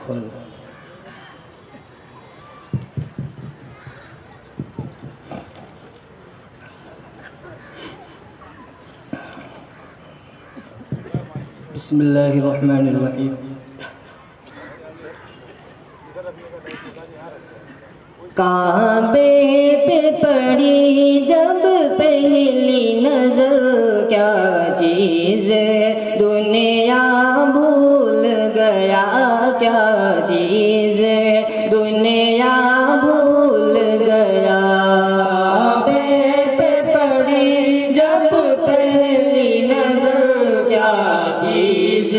کھول بسم اللہ الرحمن الرحیم کعبے پہ پڑی جب پہلی نظر کیا چیز دنیا بھول گیا کیا چیز دنیا بھول گیا کعبے پہ پڑی جب پہلی نظر کیا چیز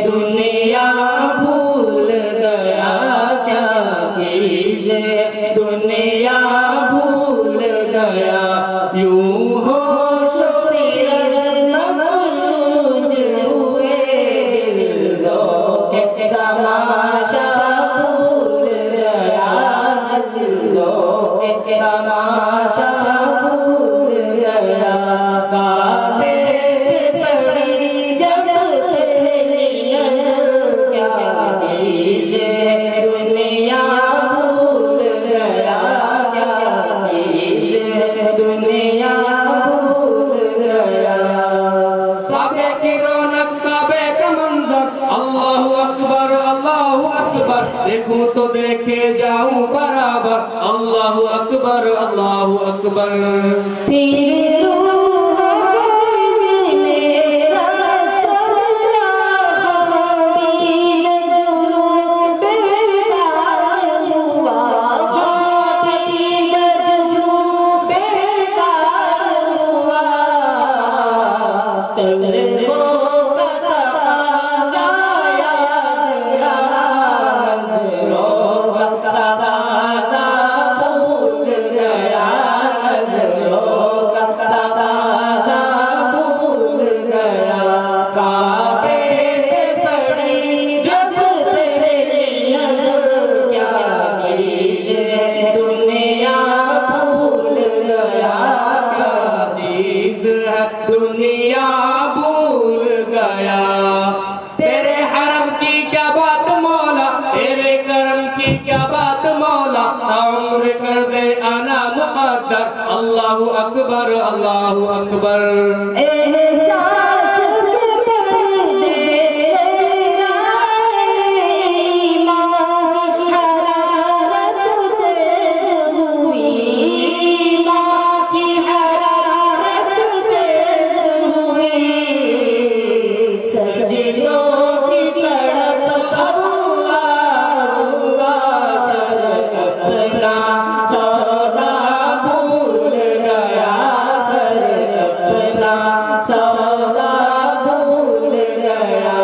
دنیا بھول گیا کیا چیز دنیا بھول گیا یوں ہوش و خیال مفلوج ہوئے دل ذوق تماشا بھول گیا دل ذوق تماشا بھول گیا کعبے پہ پڑی جب پہلی نظر کیا چیز دنیا بھول گیا کیا چیز دنیا بھول گیا کعبے کی رونق کعبے کا منظر اللہ اکبر دیکھوں تو دیکھے جاؤں برابر اللہ اکبر پھر روح اس نے رقص خابیل جنون بیدار ہوا خابیل جنون بیدار ہوا طلبوں کا تقاضا یاد رہا نظروں کا تقاضا بھول گیا نظروں کا تقاضا بھول گیا کعبے پہ پڑی جب پہلی نظر کیا چیز دنیا بھول گیا کیا چیز ہے دنیا بھول گیا تیرے حرم کی کیا بات مولا تیرے کرم کی کیا بات مولا عمر کر دے آنا مقدر اللہ اکبر احساس کے پردے ایمان کی حرارت تیز ہوئی ایمان کی حرارت تیز ہوئی سجدوں کی تڑپ اللہ سر اپنا سودا بھول گیا سر اپنا سودا بھول گیا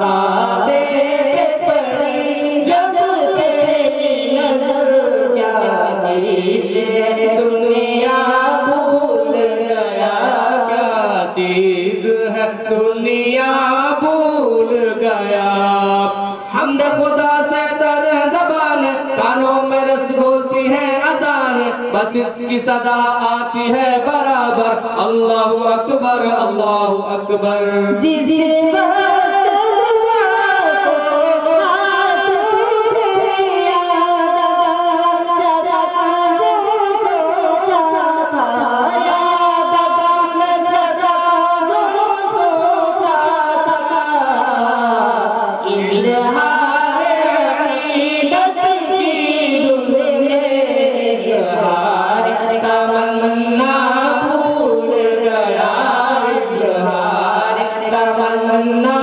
کعبے پہ پڑی جب پہلی نظر کیا چیز دنیا بھول گیا کیا چیز ہے دنیا بھول گیا حمد خدا سے در زبان کانوں میں رس گھولتی ہے اذان بس اس کی صدا آتی ہے برابر اللہ اکبر جس وقت دعا کو ہاتھ اٹھے یاد آیا صدقہ جو سوچا تھا یاد آیا صدقہ جو سوچا تھا اظہار عقیدت کی دھن میں اظہار تمنا بھول گیا اظہار تمنا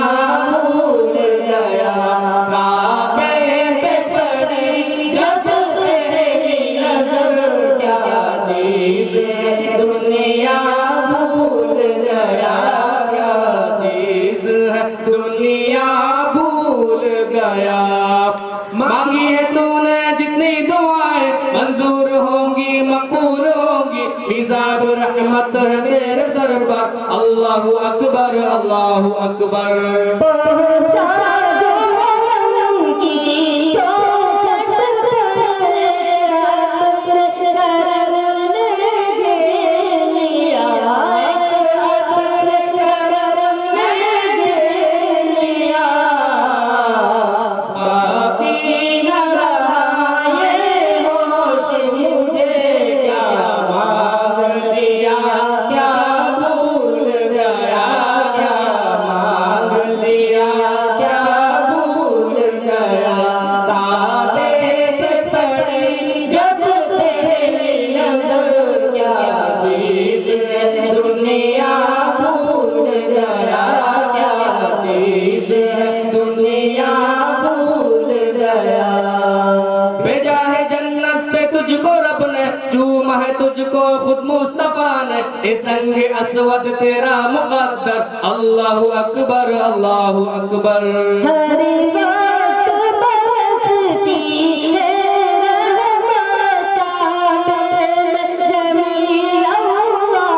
بھول گیا کعبے پہ پڑی جب پہلی نظر کیا چیز دنیا بھول گیا کیا چیز ہے دنیا بھول گیا مانگی ہے تو نے جتنی دعائیں منظور ہوں گی مقبول ہوں گی حساب رحمت ہے تیرے سر پر اللہ اکبر پہنچا جو حرم کی چوکھٹ پر کرم نے گھیر لیا کرم نے گھیر لیا باقی بھول گیا بھیجا ہے جنت سے تجھ کو رب نے چوما ہے تجھ کو خود مصطفیٰ نے اے سنگ اسود تیرا مقدر اللہ اکبر اللہ اکبر ہر وقت برستی ہے رحمت کعبے میں جمیل اللہ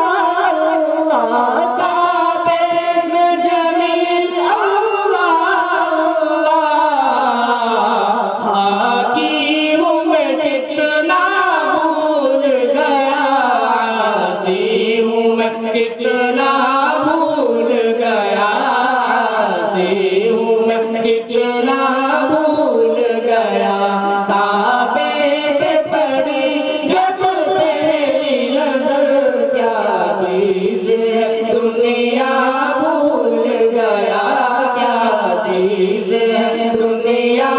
اللہ کعبے میں جمیل اللہ اللہ خاکی ہوں میں کتنا بھول گیا سی ہوں میں کتنا بھول گیا سی ہوں میں کتنا بھول گیا کعبے پہ پڑی جب پہلی نظر کیا چیز ہے دنیا بھول گیا کیا چیز ہے دنیا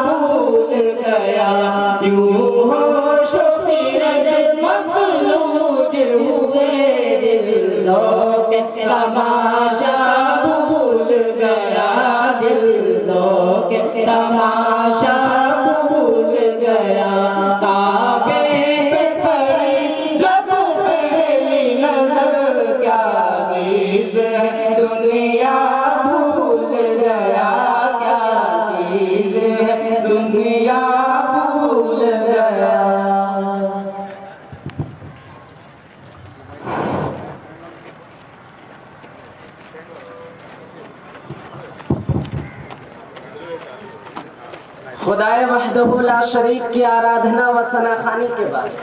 بھول گیا یوں ہوش و خرد مفلوج ہوئے دل ذوق تماشا بھول گیا دل ذوق تماشا بھول گیا کعبے پہ پڑی جب پہلی نظر کیا چیز ہے دنیا بھول گیا کیا چیز ہے دنیا بھول گیا خدائے وحدہ لا شریک کی آرادھنا و ثنا خوانی کے بعد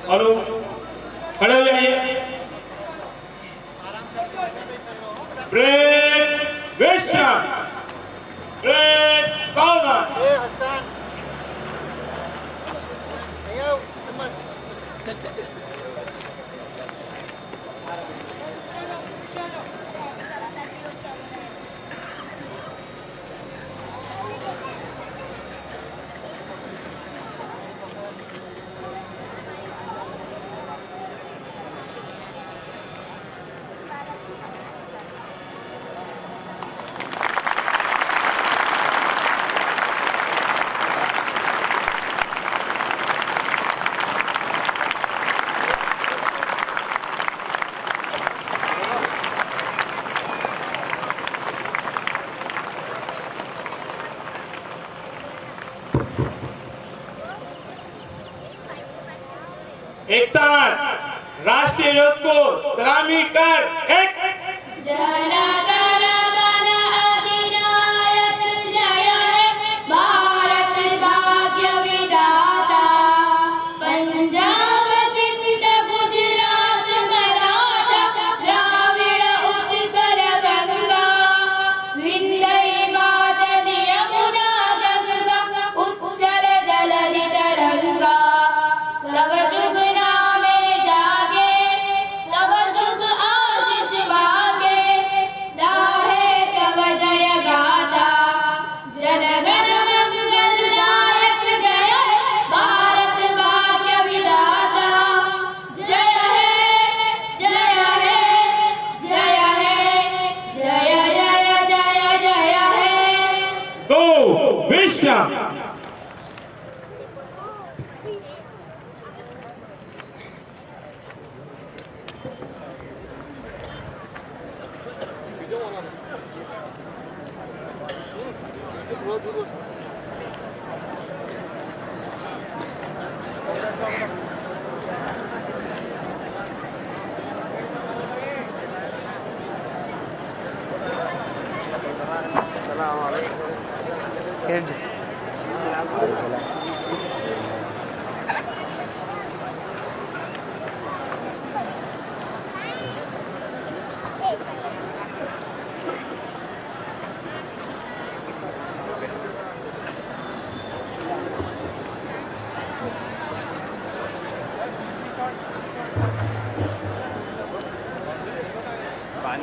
ہلو کھڑے ہو جائیے بریک ویشن بریک کارنر ایک ساتھ راشٹریہ یوتھ کو سلامی کر ایک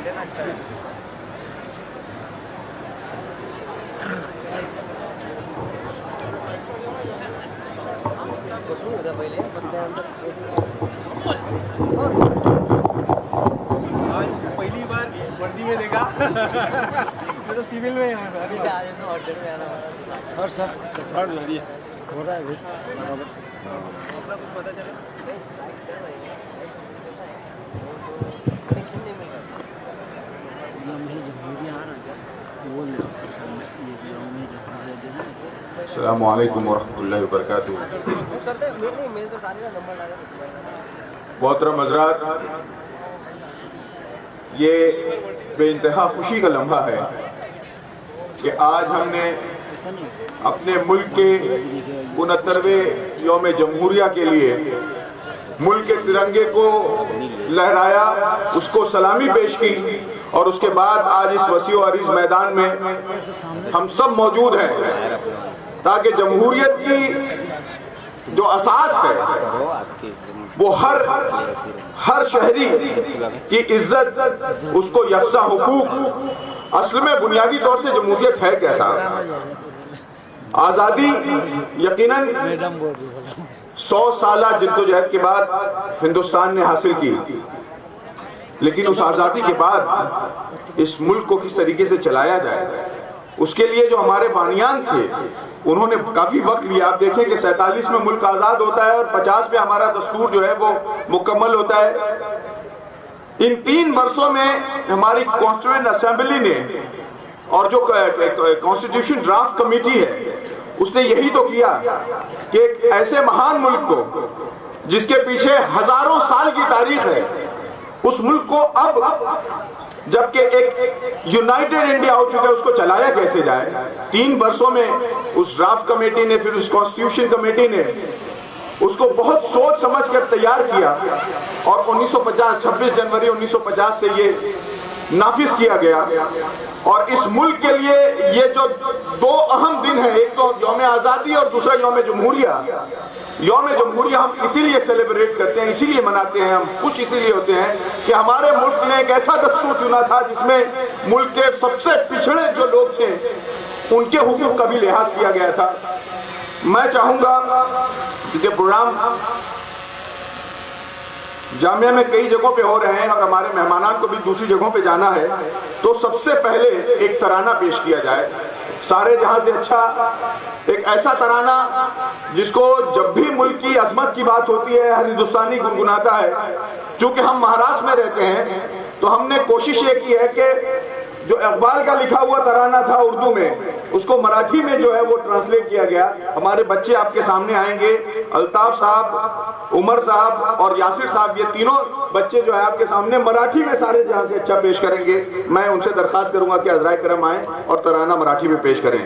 पहली बार वर्दी में देखा मैं तो सिविल में और सर हो रहा है भाई पता चला अस्सलामु अलैकुम वरहमतुल्लाहि वबरकातुहू। मोहतरम हज़रात, ये बेइंतहा खुशी का लम्हा है कि आज हमने अपने मुल्क के 69वें यौम जमहूरिया के लिए मुल्क के तिरंगे को लहराया, उसको सलामी पेश की और उसके बाद आज इस वसीओ अरीज मैदान में हम सब मौजूद हैं ताकि जमहूरियत की जो असास है वो हर शहरी की इज्जत, उसको यकसा हुकूक, असल में बुनियादी तौर से जमहूरियत है कैसा। आज़ादी यकीनन 100 साल जिद्दोजहद के बाद हिंदुस्तान ने हासिल की, लेकिन उस आज़ादी के बाद इस मुल्क को किस तरीके से चलाया जाए उसके लिए जो हमारे बानियान थे उन्होंने काफ़ी वक्त लिया। आप देखें कि 47 में मुल्क आज़ाद होता है और 50 में हमारा दस्तूर जो है वो मुकम्मल होता है। इन 3 वर्षों में हमारी कॉन्स्टिट्यूएंट असेंबली ने और जो कॉन्स्टिट्यूशन ड्राफ्ट कमेटी है उसने यही तो किया कि एक ऐसे महान मुल्क को जिसके पीछे हजारों साल की तारीख है, उस मुल्क को अब जबकि एक यूनाइटेड इंडिया हो चुका है उसको चलाया कैसे जाए। 3 वर्षों में उस ड्राफ्ट कमेटी ने, फिर उस कॉन्स्टिट्यूशन कमेटी ने उसको बहुत सोच समझ कर तैयार किया और 1950 26 जनवरी 1950 से ये नाफिज किया गया। और इस मुल्क के लिए ये जो 2 अहम दिन है, एक तो यौम आज़ादी और दूसरा यौम जमहूरिया। यौम जमहूरिया हम इसीलिए सेलिब्रेट करते हैं, इसीलिए मनाते हैं, हम खुश इसीलिए होते हैं कि हमारे मुल्क ने एक ऐसा दस्तूर चुना था जिसमें मुल्क के सबसे पिछड़े जो लोग थे उनके हुकूक का भी लिहाज किया गया था। मैं चाहूँगा कि प्रोग्राम जामिया में कई जगहों पे हो रहे हैं और हमारे मेहमानान को भी दूसरी जगहों पे जाना है, तो सबसे पहले एक तराना पेश किया जाए, सारे जहां से अच्छा एक ऐसा तराना जिसको जब भी मुल्क की अजमत की बात होती है हर हिंदुस्तानी गुनगुनाता है। चूंकि हम महाराष्ट्र में रहते हैं तो हमने कोशिश ये की है कि जो इकबाल का लिखा हुआ तराना था उर्दू में, उसको मराठी में जो है वो ट्रांसलेट किया गया। हमारे बच्चे आपके सामने आएंगे, अल्ताफ साहब, उमर साहब और यासिर साहब, ये तीनों बच्चे जो है आपके सामने मराठी में सारे जहां से अच्छा पेश करेंगे। मैं उनसे दरख्वास्त करूंगा कि हज़राए करम आए और तराना मराठी में पेश करें।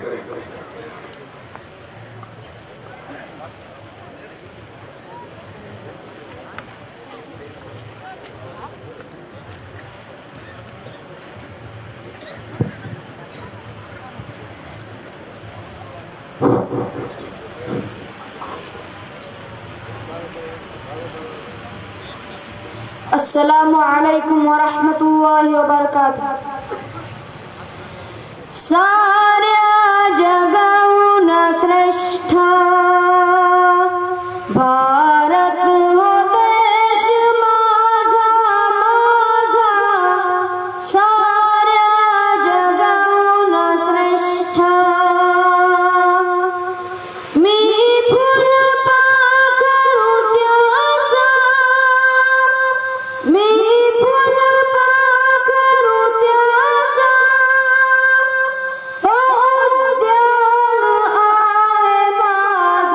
अस्सलामु अलैकुम वरहमतुल्लाहि वबरकातुहू। साऱ्या जगाऊन श्रेष्ठ भारत हो देश माझा माझा, साऱ्या जगाऊन श्रेष्ठ मी फुलपाखरू त्याचा, मी फुलपाखरू त्याचा, हो उद्यान आहे माझा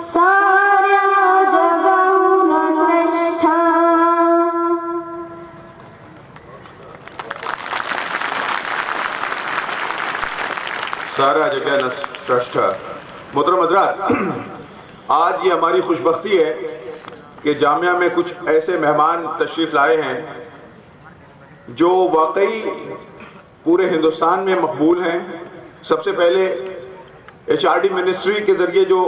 साऱ्या जगाहून श्रेष्ठ. सारा जगह न श्रेष्ठ. मोहतरम हज़रात, आज ये हमारी खुशबख्ती है कि जामिया में कुछ ऐसे मेहमान तशरीफ़ लाए हैं जो वाकई पूरे हिंदुस्तान में मकबूल हैं. सबसे पहले HRD मिनिस्ट्री के ज़रिए जो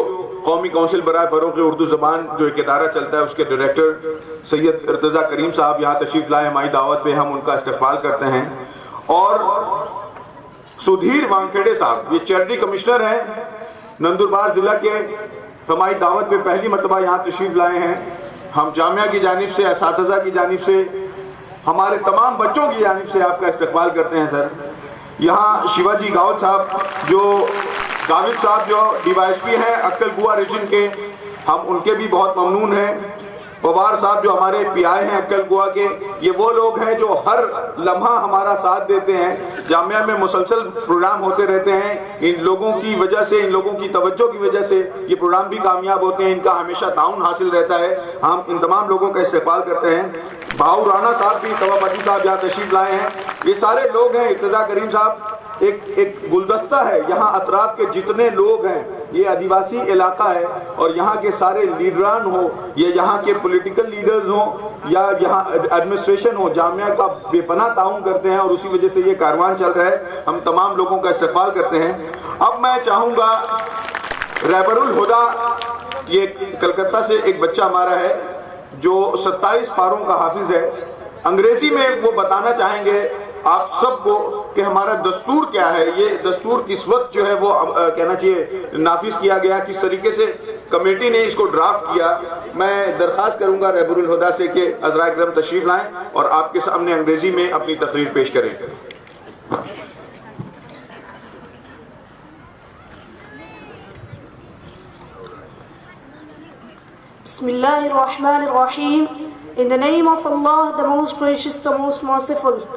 कौमी काउंसिल बराए फ़रोग़ उर्दू ज़बान जो एक इदारा चलता है, उसके डायरेक्टर सैयद इर्तज़ा करीम साहब यहाँ तशरीफ़ लाए. हमारी दावत पे हम उनका इस्तक़बाल करते हैं. और सुधीर वानखेड़े साहब, ये चैरिटी कमिश्नर हैं नंदुरबार ज़िला के, हमारी दावत पे पहली मरतबा यहाँ तशरीफ़ लाए हैं. हम जामिया की जानिब से, असातिज़ा की जानिब से, हमारे तमाम बच्चों की जानिब से आपका इस्तक़बाल करते हैं सर. यहाँ शिवाजी गावत साहब जो DYSP हैं अक्कल कुआ रीजन के, हम उनके भी बहुत ममनून हैं. पवार साहब जो हमारे PI हैं अक्कल कुआ के, ये वो लोग हैं जो हर लम्हा हमारा साथ देते हैं. जामिया में मुसलसल प्रोग्राम होते रहते हैं. इन लोगों की वजह से, इन लोगों की तवज्जो की वजह से ये प्रोग्राम भी कामयाब होते हैं. इनका हमेशा ताउन हासिल रहता है. हम इन तमाम लोगों का इस्तेमाल करते हैं. भाऊ राणा साहब भी, सभापति साहब यहाँ तशरीफ लाए हैं. ये सारे लोग हैं. इर्तज़ा करीम साहब, एक गुलदस्ता है. यहाँ अतराफ के जितने लोग हैं, ये आदिवासी इलाका है और यहाँ के सारे लीडरान हो, ये यहाँ के पॉलिटिकल लीडर्स हो या यहाँ एडमिनिस्ट्रेशन हो, जामिया का बेपनाह ताउन करते हैं और उसी वजह से ये कारवान चल रहा है. हम तमाम लोगों का इस्तेमाल करते हैं. अब मैं चाहूँगा रहबरुल हुदा, ये कलकत्ता से एक बच्चा हमारा है जो 27 पारों का हाफिज है. अंग्रेजी में वो बताना चाहेंगे आप सबको कि हमारा दस्तूर क्या है, ये दस्तूर किस वक्त जो है वो कहना चाहिए नाफिज किया गया, किस तरीके से कमेटी ने इसको ड्राफ्ट किया. मैं दरख्वास्त करूंगा रहबरुल हुदा से कि हज़रात किराम तशरीफ लाएं और आपके सामने अंग्रेजी में अपनी तकरीर पेश करें. Bismillahirrahmanirrahim. In the name of Allah, the most gracious, the most merciful.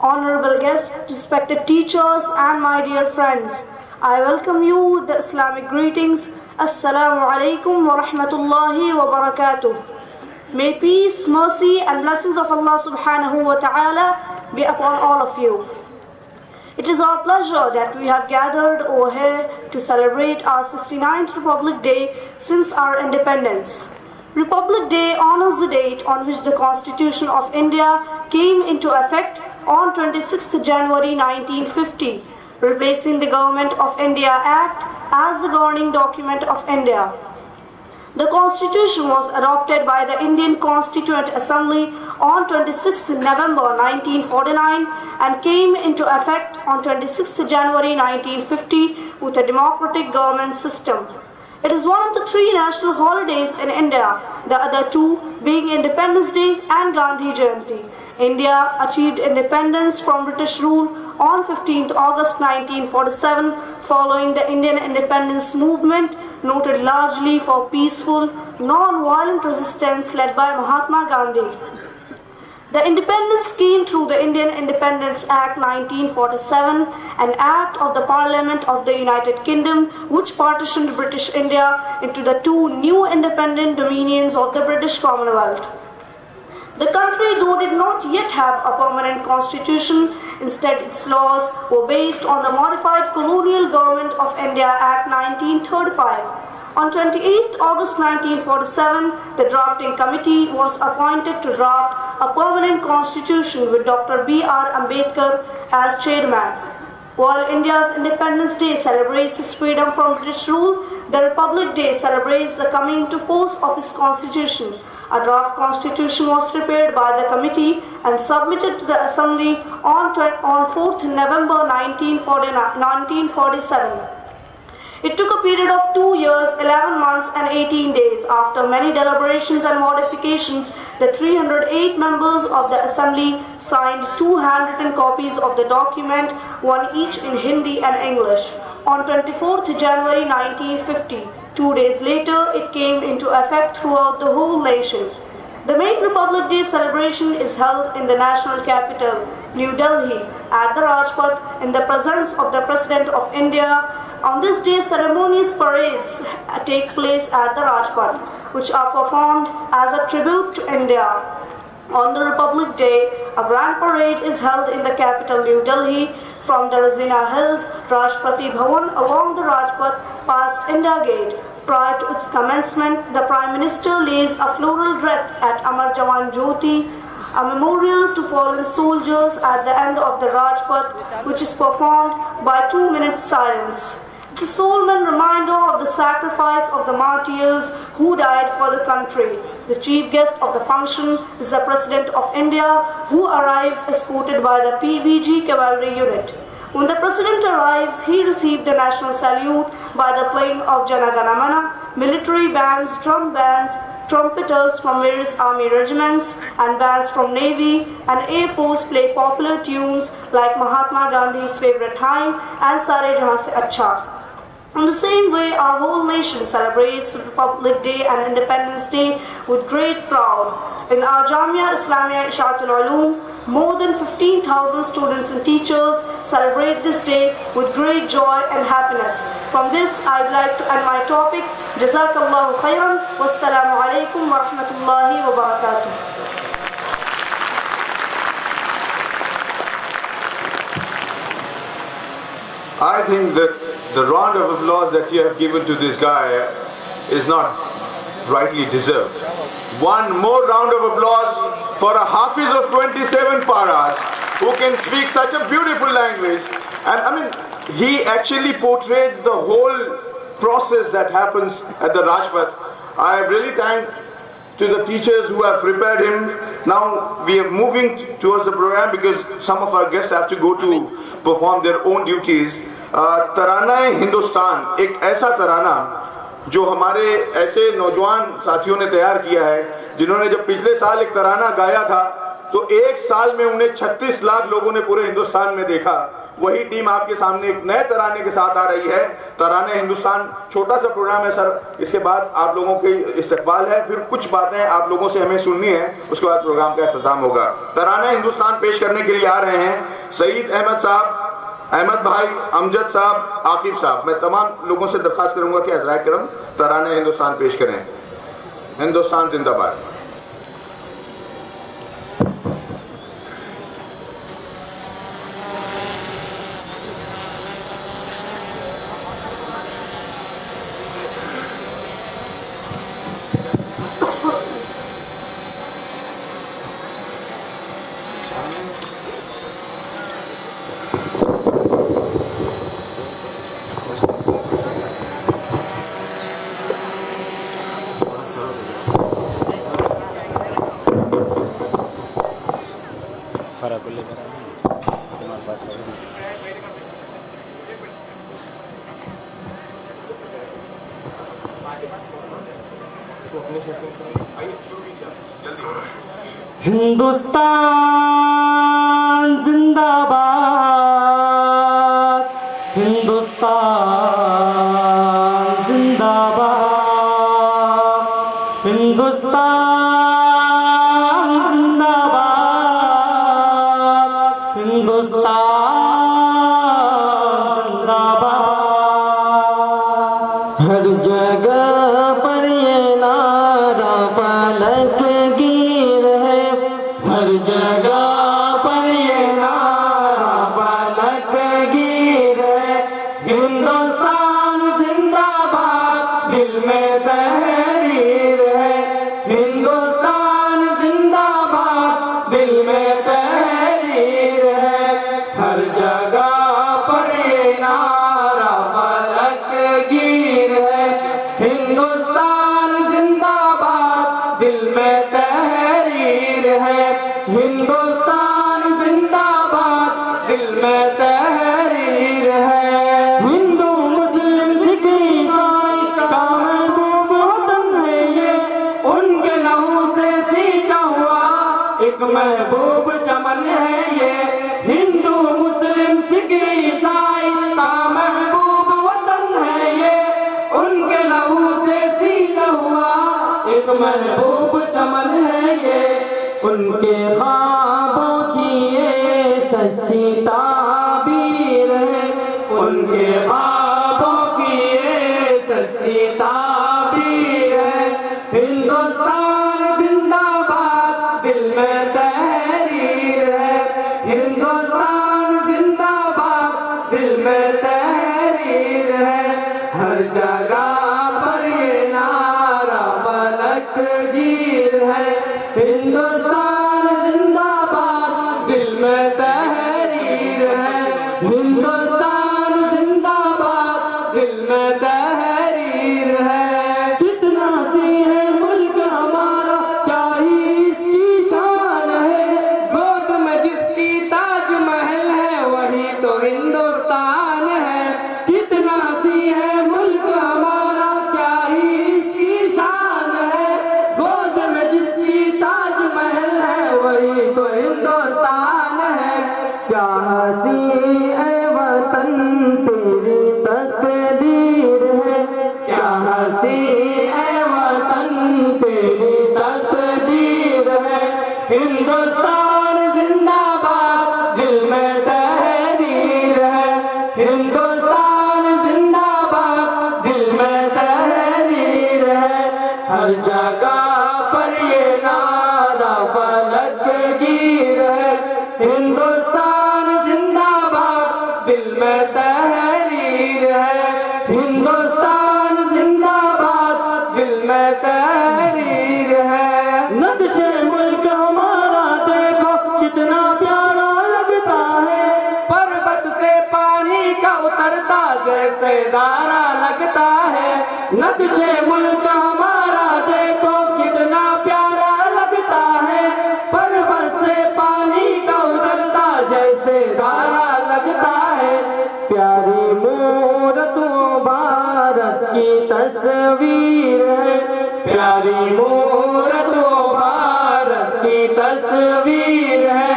Honorable guests, respected teachers, and my dear friends, I welcome you with the Islamic greetings. Assalamu alaikum wa rahmatullahi wa barakatuh. May peace, mercy, and blessings of Allah subhanahu wa ta'ala be upon all of you. It is our pleasure that we have gathered over here to celebrate our 69th Republic Day since our independence. Republic Day honors the date on which the Constitution of India came into effect on 26th January 1950, replacing the Government of India Act as the governing document of India. The Constitution was adopted by the Indian Constituent Assembly on 26th November 1949 and came into effect on 26th January 1950 with a democratic government system. It is one of the 3 national holidays in India, the other 2 being Independence Day and Gandhi Jayanti. India achieved independence from British rule on 15th August 1947 following the Indian independence movement, noted largely for peaceful, non-violent resistance led by Mahatma Gandhi. The independence came through the Indian Independence Act 1947, an act of the Parliament of the United Kingdom which partitioned British India into the 2 new independent dominions of the British Commonwealth. The country, though did not yet have a permanent constitution, instead its laws were based on the modified Colonial Government of India Act 1935. On 28 August 1947, the drafting committee was appointed to draft a permanent constitution with Dr. B.R. Ambedkar as chairman. While India's Independence Day celebrates its freedom from British rule, the Republic Day celebrates the coming into force of its constitution. A draft constitution was prepared by the committee and submitted to the Assembly on 4th November 1947. It took a period of 2 years, 11 months and 18 days. After many deliberations and modifications, the 308 members of the Assembly signed 2 handwritten copies of the document, one each in Hindi and English, on 24th January 1950. 2 days later, it came into effect throughout the whole nation. The main Republic Day celebration is held in the national capital, New Delhi. at the Rajpath in the presence of the President of India. On this day, ceremonious parades take place at the Rajpath, which are performed as a tribute to India. On the Republic Day, a grand parade is held in the capital New Delhi from the Razina Hills, Rashtrapati Bhavan along the Rajpath past India Gate. Prior to its commencement, the Prime Minister lays a floral wreath at Amar Jawan Jyoti, a memorial to fallen soldiers at the end of the Rajpath, which is performed by 2 minutes silence. The solemn reminder of the sacrifice of the martyrs who died for the country. The chief guest of the function is the President of India, who arrives escorted by the PBG cavalry unit. When the President arrives, he received the national salute by the playing of Jana Gana Mana, military bands, drum bands, trumpeters from various army regiments and bands from Navy and Air Force play popular tunes like Mahatma Gandhi's favorite hymn and Sare Jahan Se Acha. In the same way, our whole nation celebrates Republic Day and Independence Day with great pride. In our Jamia Islamia Ishaatul Uloom, more than 15,000 students and teachers celebrate this day with great joy and happiness. From this, I would like to end my topic. Jazakallahu khairan. Wassalamu alaikum wa rahmatullahi wa barakatuh. I think that the round of applause that you have given to this guy is not rightly deserved. One more round of applause for a Hafiz of 27 paras who can speak such a beautiful language. And I mean, he actually portrayed the whole process that happens at the Rajpath. I really thank to the teachers who have prepared him. Now we are moving towards the program because some of our guests have to go to perform their own duties. ترانہ ہندوستان ایک ایسا ترانہ جو ہمارے ایسے نوجوان ساتھیوں نے تیار کیا ہے جنہوں نے جب پچھلے سال ایک ترانہ گایا تھا تو ایک سال میں انہیں 36 لاکھ لوگوں نے پورے ہندوستان میں دیکھا. وہی ٹیم آپ کے سامنے ایک نئے ترانے کے ساتھ آ رہی ہے. ترانہ ہندوستان چھوٹا سا پروگرام ہے سر, اس کے بعد آپ لوگوں کے استقبال ہے, پھر کچھ باتیں آپ لوگوں سے ہمیں سننی ہے, اس کے بعد پروگرام کا اختتام ہوگا. ترانہ ہندوستان پیش کرنے کے لیے آ رہے ہیں سعید احمد صاحب, احمد بھائی, امجد صاحب, عاقب صاحب. میں تمام لوگوں سے درخواست کروں گا کہ حضرات کرم ترانہ ہندوستان پیش کریں. ہندوستان زندہ باد. ہندوستان زندہ باد, ہندوستان زندہ باد, ہندوستان زندہ باد, ہندوستان زندہ باد. ہر جگہ پر یہ نعرہ فلک گیر ہے, ہر جگہ پر یہ نعرہ فلک گیر ہے. ہندوستان زندہ باد دل میں تحریر ہے, ہندوستان زندہ باد دل میں تحریر ہے. ہر جگہ پر یہ نعرہ فلک گیر ہے, ہندوستان زندہ باد دل میں تحریر ہے. ہندوستان زندہ باد دل میں تحریر ہے. ہندو مسلم سکھ عیسائی کا محبوب وطن ہے یہ, ان کے لہو سے سینچا ہوا ایک محبوب چمن ہے یہ. ہندو مسلم سکھ عیسائی کا محبوب وطن ہے یہ, ان کے لہو سے سینچا ہوا ایک محبوب چمن ہے یہ. ان کے خوابوں کی یہ سچی تعبیر ہے، ان کے خوابوں کی یہ سچی تعبیر ہے۔ ہندوستان زندہ باد، دل میں تحریر ہے، ہندوستان زندہ باد، دل میں تحریر ہے۔ ہر جگہ پر یہ نعرہ فلک گیر ہے، ہندوستان زندہ باد، دل میں تحریر ہے، ہندوستان زندہ باد، دل میں تحریر ہے۔ کتنا سی ہے ملک ہمارا، کیا ہی اس کی شان ہے، گود میں جس کی تاج محل ہے وہی تو ہندوستان ہے۔ کتنا سی ہے ملک ہمارا، کیا ہی اس کی شان ہے، گود میں جس کی تاج محل ہے وہی تو ہندوستان ہے۔ کیا ہنسی اے وطن تیری تقدیر ہے، کیا ہنسی اے وطن تیری تقدیر ہے۔ ہندوستان زندہ باد، دل میں تحریر ہے، ہندوستان زندہ باد، دل میں تحریر ہے۔ ہر جگہ پر یہ نعرہ فلک گیر ہے، ہندوستان زندہ باد، دل میں تحریر ہے، ہندوستان زندہ باد، دل میں تحریر ہے۔ نقش ملک ہمارا دیکھو کتنا پیارا لگتا ہے، پربت سے پانی کا اترتا جیسے دھارا لگتا ہے۔ نقش ملک ہمارا دیکھو کتنا پیارا لگتا ہے، پربت سے پانی کا اترتا جیسے دھارا لگتا ہے۔ پیاری مورتوں بھارت کی تصویر ہے، پیاری مورتوں بھارت کی تصویر ہے۔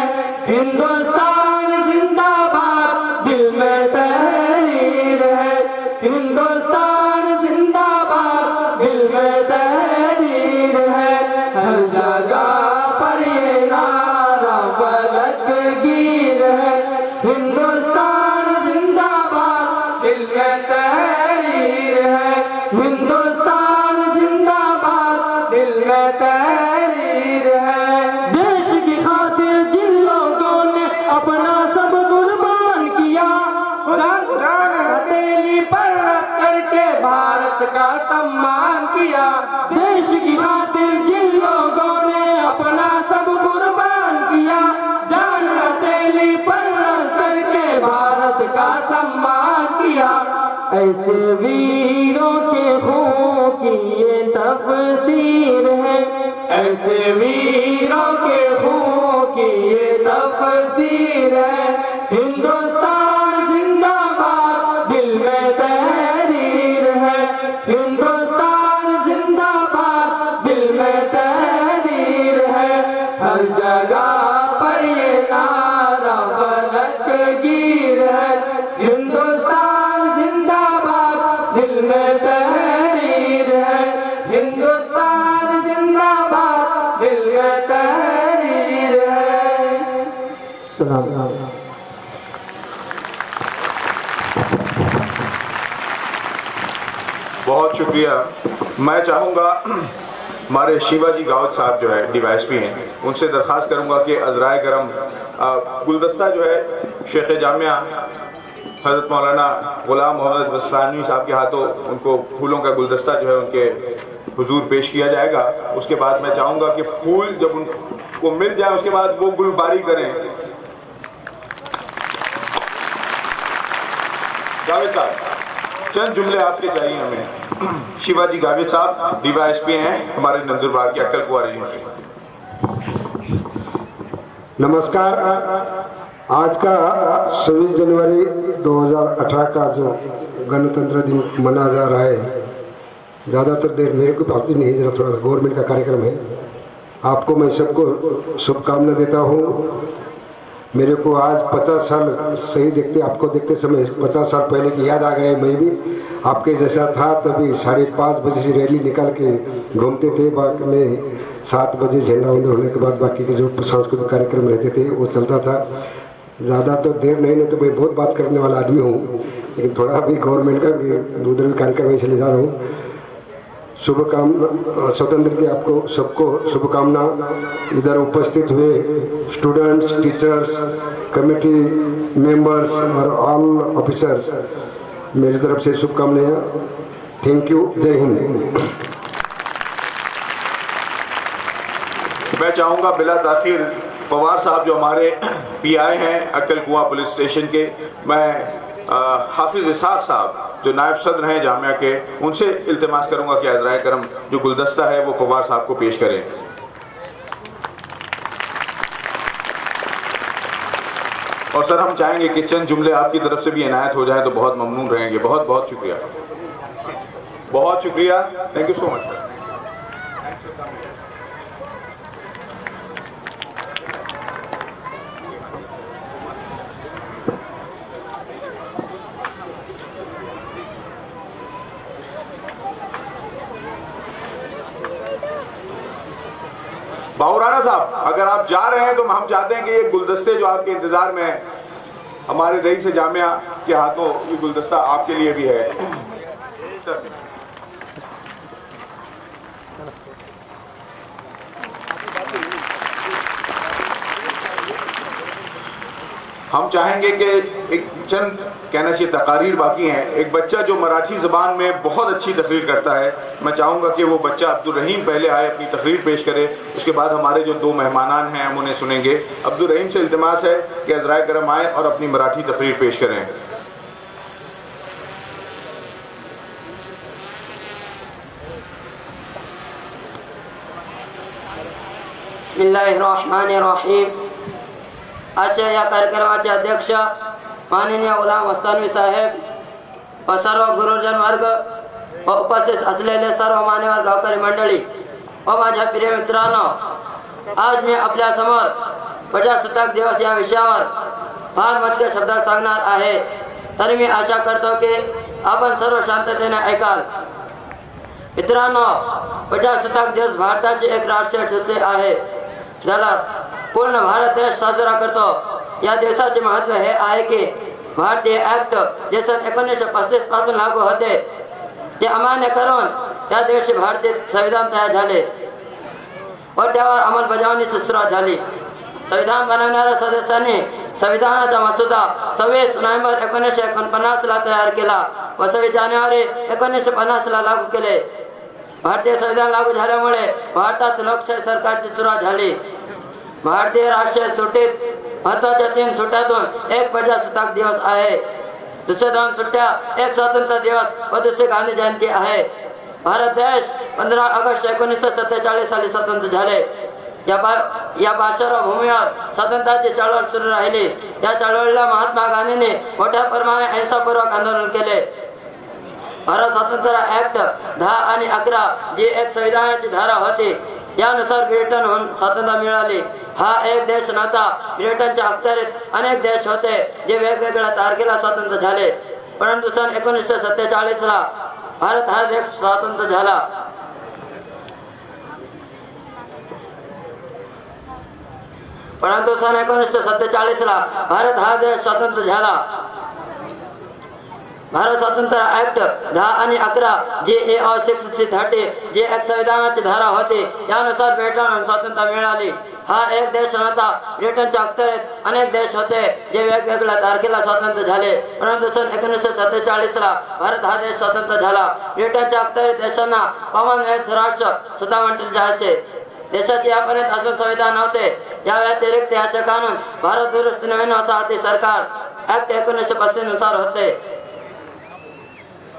ہندوستان زندہ باد، دل میں تحریر ہے، ہندوستان زندہ باد، دل میں تحریر ہے۔ ہر جگہ پر یہ نعرہ فلک گیر ہے، ہندوستان زندہ باد، دل میں تحریر ہے، ہندوستان زندہ باد، دل میں تحریر ہے۔ دیش کی خاطر جن لوگوں نے اپنا سب قربان کیا، جان ہتھیلی پر رکھ کر کے بھارت کا سمان کیا۔ دیش کی خاطر جن لوگوں نے اپنا سب قربان کیا، جان ہتھیلی پر رکھ کر کے بھارت کا سمان کیا۔ ایسے ویروں کے خون کی یہ تفسیر ہے، ایسے ویروں کے خون کی یہ تفسیر ہے۔ ہندوستان زندہ باد، دل میں تحریر ہے، ہندوستان زندہ باد، دل میں تحریر ہے۔ ہر جگہ پر یہ نعرہ فلک گیر ہے، ہندوستان زندہ باد، دل میں تحریر ہے، ہندوستان زندہ باد، دل میں تحریر ہے۔ السلام علیکم۔ بہت شکریہ۔ میں چاہوں گا ہمارے شیوا جی گاؤت صاحب جو ہے ڈی وائی ایس پی ہیں، ان سے درخواست کروں گا کہ عذرائے کرم گلدستہ جو ہے شیخ جامعہ حضرت مولانا غلام محمد وسلانی صاحب کے ہاتھوں ان کو پھولوں کا گلدستہ جو ہے ان کے حضور پیش کیا جائے گا۔ اس کے بعد میں چاہوں گا کہ پھول جب ان کو مل جائیں اس کے بعد وہ گل باری کریں۔ جاوید صاحب چند جملے آپ کے چاہیے ہمیں۔ شیوا جی گاوت صاحب ڈی وائی ایس پی ہیں ہمارے نندربار کے اکل کوا ریجن کے۔ نمسکار۔ آج کا 26 جنوری 2018 کا جو گنتنتر دن منا جا رہا ہے، زیادہ تر دیر میرے کو تو آپ نہیں، ذرا تھوڑا گورنمنٹ کا کاریہ ہے۔ آپ کو میں سب کو شبھ کامنا دیتا ہوں۔ میرے کو آج 50 سال صحیح دیکھتے آپ کو دیکھتے سمے 50 سال پہلے کی یاد آ گئے۔ میں بھی آپ کے جیسا تھا، تبھی 5:30 بجے سے ریلی نکال کے گھومتے تھے، باقی میں 7 بجے جھنڈا وندر ہونے کے بعد باقی کے جو سانسکرتک کاریہ کرم رہتے تھے وہ چلتا تھا۔ ज़्यादा तो देर नहीं तो मैं बहुत बात करने वाला आदमी हूँ, लेकिन थोड़ा अभी गवर्नमेंट का भी उधर भी कार्यक्रम में चले जा रहा हूँ। शुभकामना, स्वतंत्र की आपको सबको शुभकामना। इधर उपस्थित हुए स्टूडेंट्स, टीचर्स, कमेटी मेंबर्स और ऑल ऑफिसर्स, मेरी तरफ से शुभकामनाएं। Thank you. जय हिंद। मैं चाहूँगा बिला ताखीर पवार साहब जो हमारे पीआई हैं अक्कल कुआं पुलिस स्टेशन के, मैं हाफिज इसाक साहब जो नायब सदर हैं जामिया के, उनसे इल्तिमास करूँगा कि अज़राए करम जो गुलदस्ता है वो पवार साहब को पेश करें। और सर हम चाहेंगे कि चंद जुमले आपकी तरफ से भी इनायत हो जाए तो बहुत ममनून रहेंगे। बहुत बहुत शुक्रिया, बहुत शुक्रिया। Thank you so much sir. Bahurana साहब, अगर आप जा रहे हैं तो हम चाहते हैं कि ये गुलदस्ते जो आपके इंतजार में है, हमारे रईस जामिया के हाथों ये गुलदस्ता आपके लिए भी है। हम चाहेंगे कि एक चंद कहना चाहिए तकारीर बाकी हैं। एक बच्चा जो मराठी ज़बान में बहुत अच्छी तकरीर करता है, मैं चाहूँगा कि वो बच्चा अब्दुल रहीम पहले आए, अपनी तकरीर पेश करे, उसके बाद हमारे जो दो मेहमानान हैं हम उन्हें सुनेंगे। अब्दुल रहीम से इल्तिमास है कि अज़राए करम आए और अपनी मराठी तकरीर पेश करें। बिस्मिल्लाहिर्रहमानिर्रहीम। आजच्या या कार्यक्रमाचे अध्यक्ष माननीय गुलाम मस्तानवी साहेब व सर्व गुरुजन वर्ग व उपस्थित असलेले सर्व मान्यवर गावकरी मंडळी व माझ्या प्रिय मित्रांनो, आज मी आपल्या समोर प्रजासत्ताक दिवस या विषयावर फार मोठ्या शब्दात सांगणार आहे। तरी मी आशा करतो की आपण सर्व शांततेने ऐकाल। मित्रांनो, प्रजासत्ताक दिवस भारताची एक राष्ट्रीय सुट्टी आहे, ज्याला पूर्ण भारत देश साजरा करतो। या दिवसाचे महत्त्व हे आहे की भारतीय ॲक्ट जे सन 1935 पासून लागू होते ते अमान्य करून या दिवशी भारतीय संविधान तयार झाले व त्यावर अंमलबजावणीची सुरुवात झाली। संविधान बनवणाऱ्या सदस्यांनी संविधानाचा मसुदा 26 नोव्हेंबर 1949 ला तयार केला व 26 जानेवारी 1950 ला लागू केले। भारतीय संविधान लागू झाल्यामुळे भारतात लोकशाही सरकारची सुरुवात झाली। भारतीय राष्ट्रीय सुट्टीत महत्त्वाच्या 3 सुट्ट्यातून एक प्रजासत्ताक दिवस आहे, दुसऱ्या 2 सुट्ट्या एक स्वातंत्र्य दिवस व दुसरी गांधी जयंती आहे। भारत देश 15 ऑगस्ट 1947 साली स्वतंत्र झाले। या पार्श्वभूमीवर स्वातंत्र्याची चळवळ सुरू राहिली। या चळवळीला महात्मा गांधींनी मोठ्या प्रमाणात अहिंसापूर्वक आंदोलन केले। भारत स्वातंत्र्य ॲक्ट 10 आणि 11 जी एक संविधानाची धारा होती, यानुसार ब्रिटनहून स्वातंत्र्य मिळाले। हा एक देश नव्हता, ब्रिटनच्या अखत्यारीत अनेक देश होते जे वेगवेगळ्या तारखेला स्वतंत्र झाले, परंतु सन 1947 ला भारत हा देश स्वतंत्र झाला। परंतु सन 1947 ला भारत हा देश स्वतंत्र झाला। भारत स्वातंत्र्य ॲक्ट 10 आणि 11 जी 630 जी एक संविधानाची धारा होती, यानुसार ब्रिटनहून स्वातंत्र्य मिळाले। हा एक देश नव्हता, ब्रिटनच्या अखत्यारीत अनेक देश होते जे वेगवेगळ्या तारखेला स्वतंत्र झाले, परंतु सन 1947 ला भारत हा देश स्वतंत्र झाला। ब्रिटनच्या अखत्यारीत देशांना कॉमनवेल्थ राष्ट्र सुद्धा म्हटले जायचे। देशाचे यापर्यंत अजून संविधान नव्हते। या व्यतिरिक्त याचे कानून भारत दुरुस्ती नवीन वसाहती सरकार ॲक्ट 1935 नुसार होते।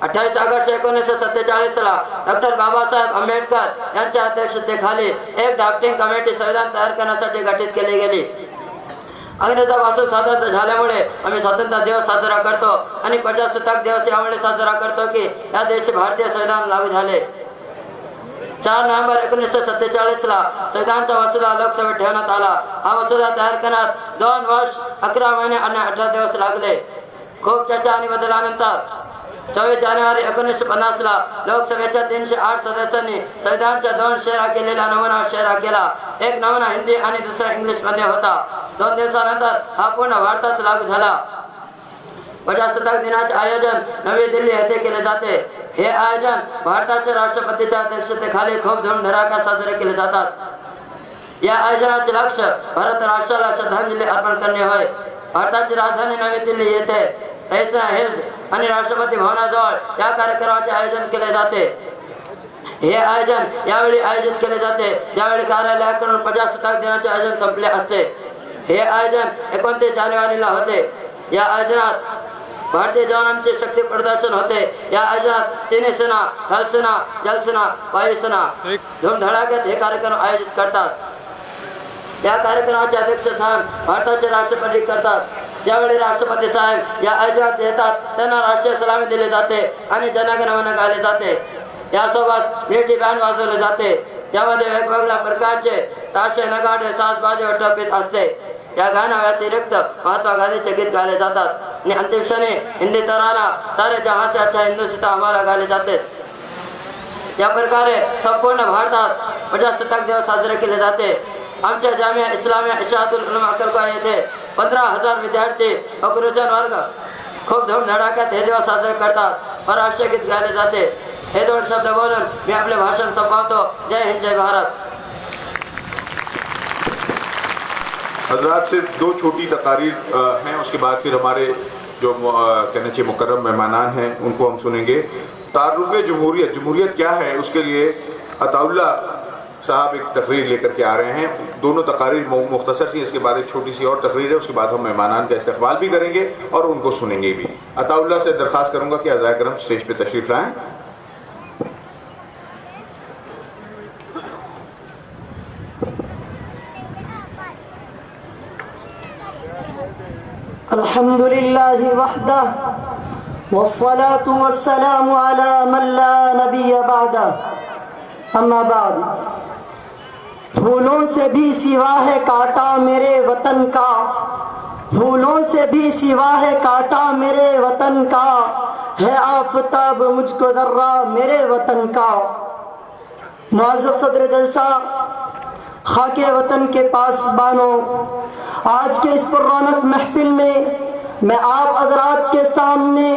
28 ऑगस्ट 1947 ला डॉक्टर बाबासाहेब आंबेडकर यांच्या अध्यक्षतेखाली एक ड्राफ्टिंग कमिटी संविधान तयार करण्यासाठी गठीत केली गेली। अंग्रेजांपासून स्वातंत्र्य झाल्यामुळे आम्ही स्वातंत्र्य दिवस साजरा करतो आणि प्रजासत्ताक दिवस यामुळे साजरा करतो की या देशी भारतीय संविधान लागू झाले। 4 नोव्हेंबर 1947 ला संविधानाचा मसुदा लोकसभेत ठेवण्यात आला। हा मसुदा तयार करण्यात 2 वर्ष 11 महिने आणि 18 दिवस लागले। खूप चर्चा आणि बदलानंतर 24 जानेवारी 1950 ला लोकसभेच्या 308 सदस्यांनी संविधानाच्या 2 शेरा केलेला नमुना शेरा केला। एक नमुना हिंदी आणि दुसरा इंग्लिश मध्ये होता। 2 दिवसानंतर हा पूर्ण भारतात लागू झाला. प्रजासत्ताक दिनाचे आयोजन नवी दिल्ली येथे केले जाते. हे आयोजन भारताच्या राष्ट्रपतीच्या अध्यक्षतेखाली खूप धूमधडाक्यात साजरे केले जातात. या आयोजनाचे लक्ष्य भारत राष्ट्राला श्रद्धांजली अर्पण करणे होय. भारताची राजधानी नवी दिल्ली येथे रैसना हिल्स आणि राष्ट्रपती भवनाजवळ या कार्यक्रमाचे आयोजन केले जाते. हे आयोजन यावेळी आयोजित केले जाते ज्यावेळी कार्यालयाकडून प्रजासत्ताक दिनाचे आयोजन संपले असते. हे आयोजन 29 जानेवारीला होते. या आयोजनात भारतीय जवानांचे शक्ती प्रदर्शन होते. या आयोजनात तिन्ही सेना, थलसेना, जलसेना, वायुसेना धूमधडाक्यात हे कार्यक्रम आयोजित करतात. या कार्यक्रमाचे अध्यक्षस्थान भारताचे राष्ट्रपती करतात. ज्यावेळी राष्ट्रपती साहेब या आयोजनात येतात त्यांना राष्ट्रीय सलामी दिली जाते आणि जनगण मन गायले जाते. यासोबत मिलिटरी बँड वाजवले जाते. त्यामध्ये वेगवेगळ्या प्रकारचे ताशे, नगाडे, साजबाजे व टोपीत असते. या गाण्या व्यतिरिक्त महात्मा गांधीचे गीत गायले जातात आणि अंतिम क्षणी हिंदी तराना सारे जहां से अच्छा हिंदुस्तान हमारा गायले जाते. या प्रकारे संपूर्ण भारतात प्रजासत्ताक दिवस साजरे केले जाते. आमच्या जामिया इस्लामिया इशाअतुल उलमा अक्कलकोट येथे 15,000 विद्यार्थी व गुरुजन वर्ग खूप धूमधडाक्यात हे दिवस साजरे करतात व राष्ट्रीय गीत गायले जाते. हे 2 शब्द बोलून मी आपले भाषण संपवतो. जय हिंद, जय भारत. हजरात से 2 छोटी तकारीर हैं, उसके बाद फिर हमारे जो कहना चाहिए मुकर्रम मेहमानान हैं उनको हम सुनेंगे. तारुफ़े जमहूरियत, जमहूरियत क्या है, उसके लिए अताउल्ला साहब एक तकरीर लेकर के आ रहे हैं. दोनों तकारीर मुख्तसर सी, इसके बाद एक छोटी सी और तकरीर है. उसके बाद हम मेहमानान का इस्तकबाल भी करेंगे और उनको सुनेंगे भी. अताउल्ला से दरख्वास्त करूँगा कि अज़ाए करम स्टेज पे तशरीफ़ लाएँ. अल्हम्दुलिल्लाहि वहदह वस्सलातु वस्सलामु अला मन ला नबिय्य बअदह. अम्मा बाद. फूलों से भी सिवा है कांटा मेरे वतन का, फूलों से भी सिवा है कांटा मेरे वतन का, है आफताब मुझको दर्रा मेरे वतन का. मुअज़्ज़ज़ सदर जलसा, खाके वतन के पासबानों, आज के इस पुररौनक महफिल में मैं आप हज़रात के सामने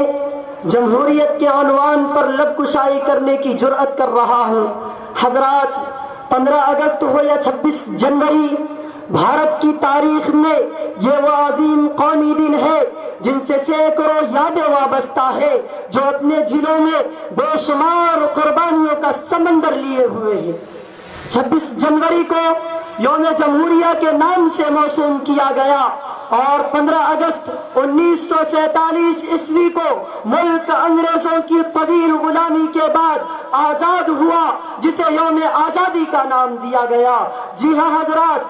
जमहूरियत के उन्वान पर लबकुशाई करने की जुर्अत कर रहा हूँ. हज़रात, 15 अगस्त हो या 26 जनवरी, भारत की तारीख में ये वो अजीम कौमी दिन है जिनसे सैकड़ों यादें वाबस्ता है, जो अपने जिलों में बेशुमार कुर्बानियों का समंदर लिए हुए हैं. 26 जनवरी को यौम जमहूरिया के नाम से मौसूम किया गया और 15 अगस्त 1947 ईस्वी को मुल्क अंग्रेजों की तवील गुलामी के बाद आजाद हुआ, जिसे यौम आजादी का नाम दिया गया. जी हाँ हजरात,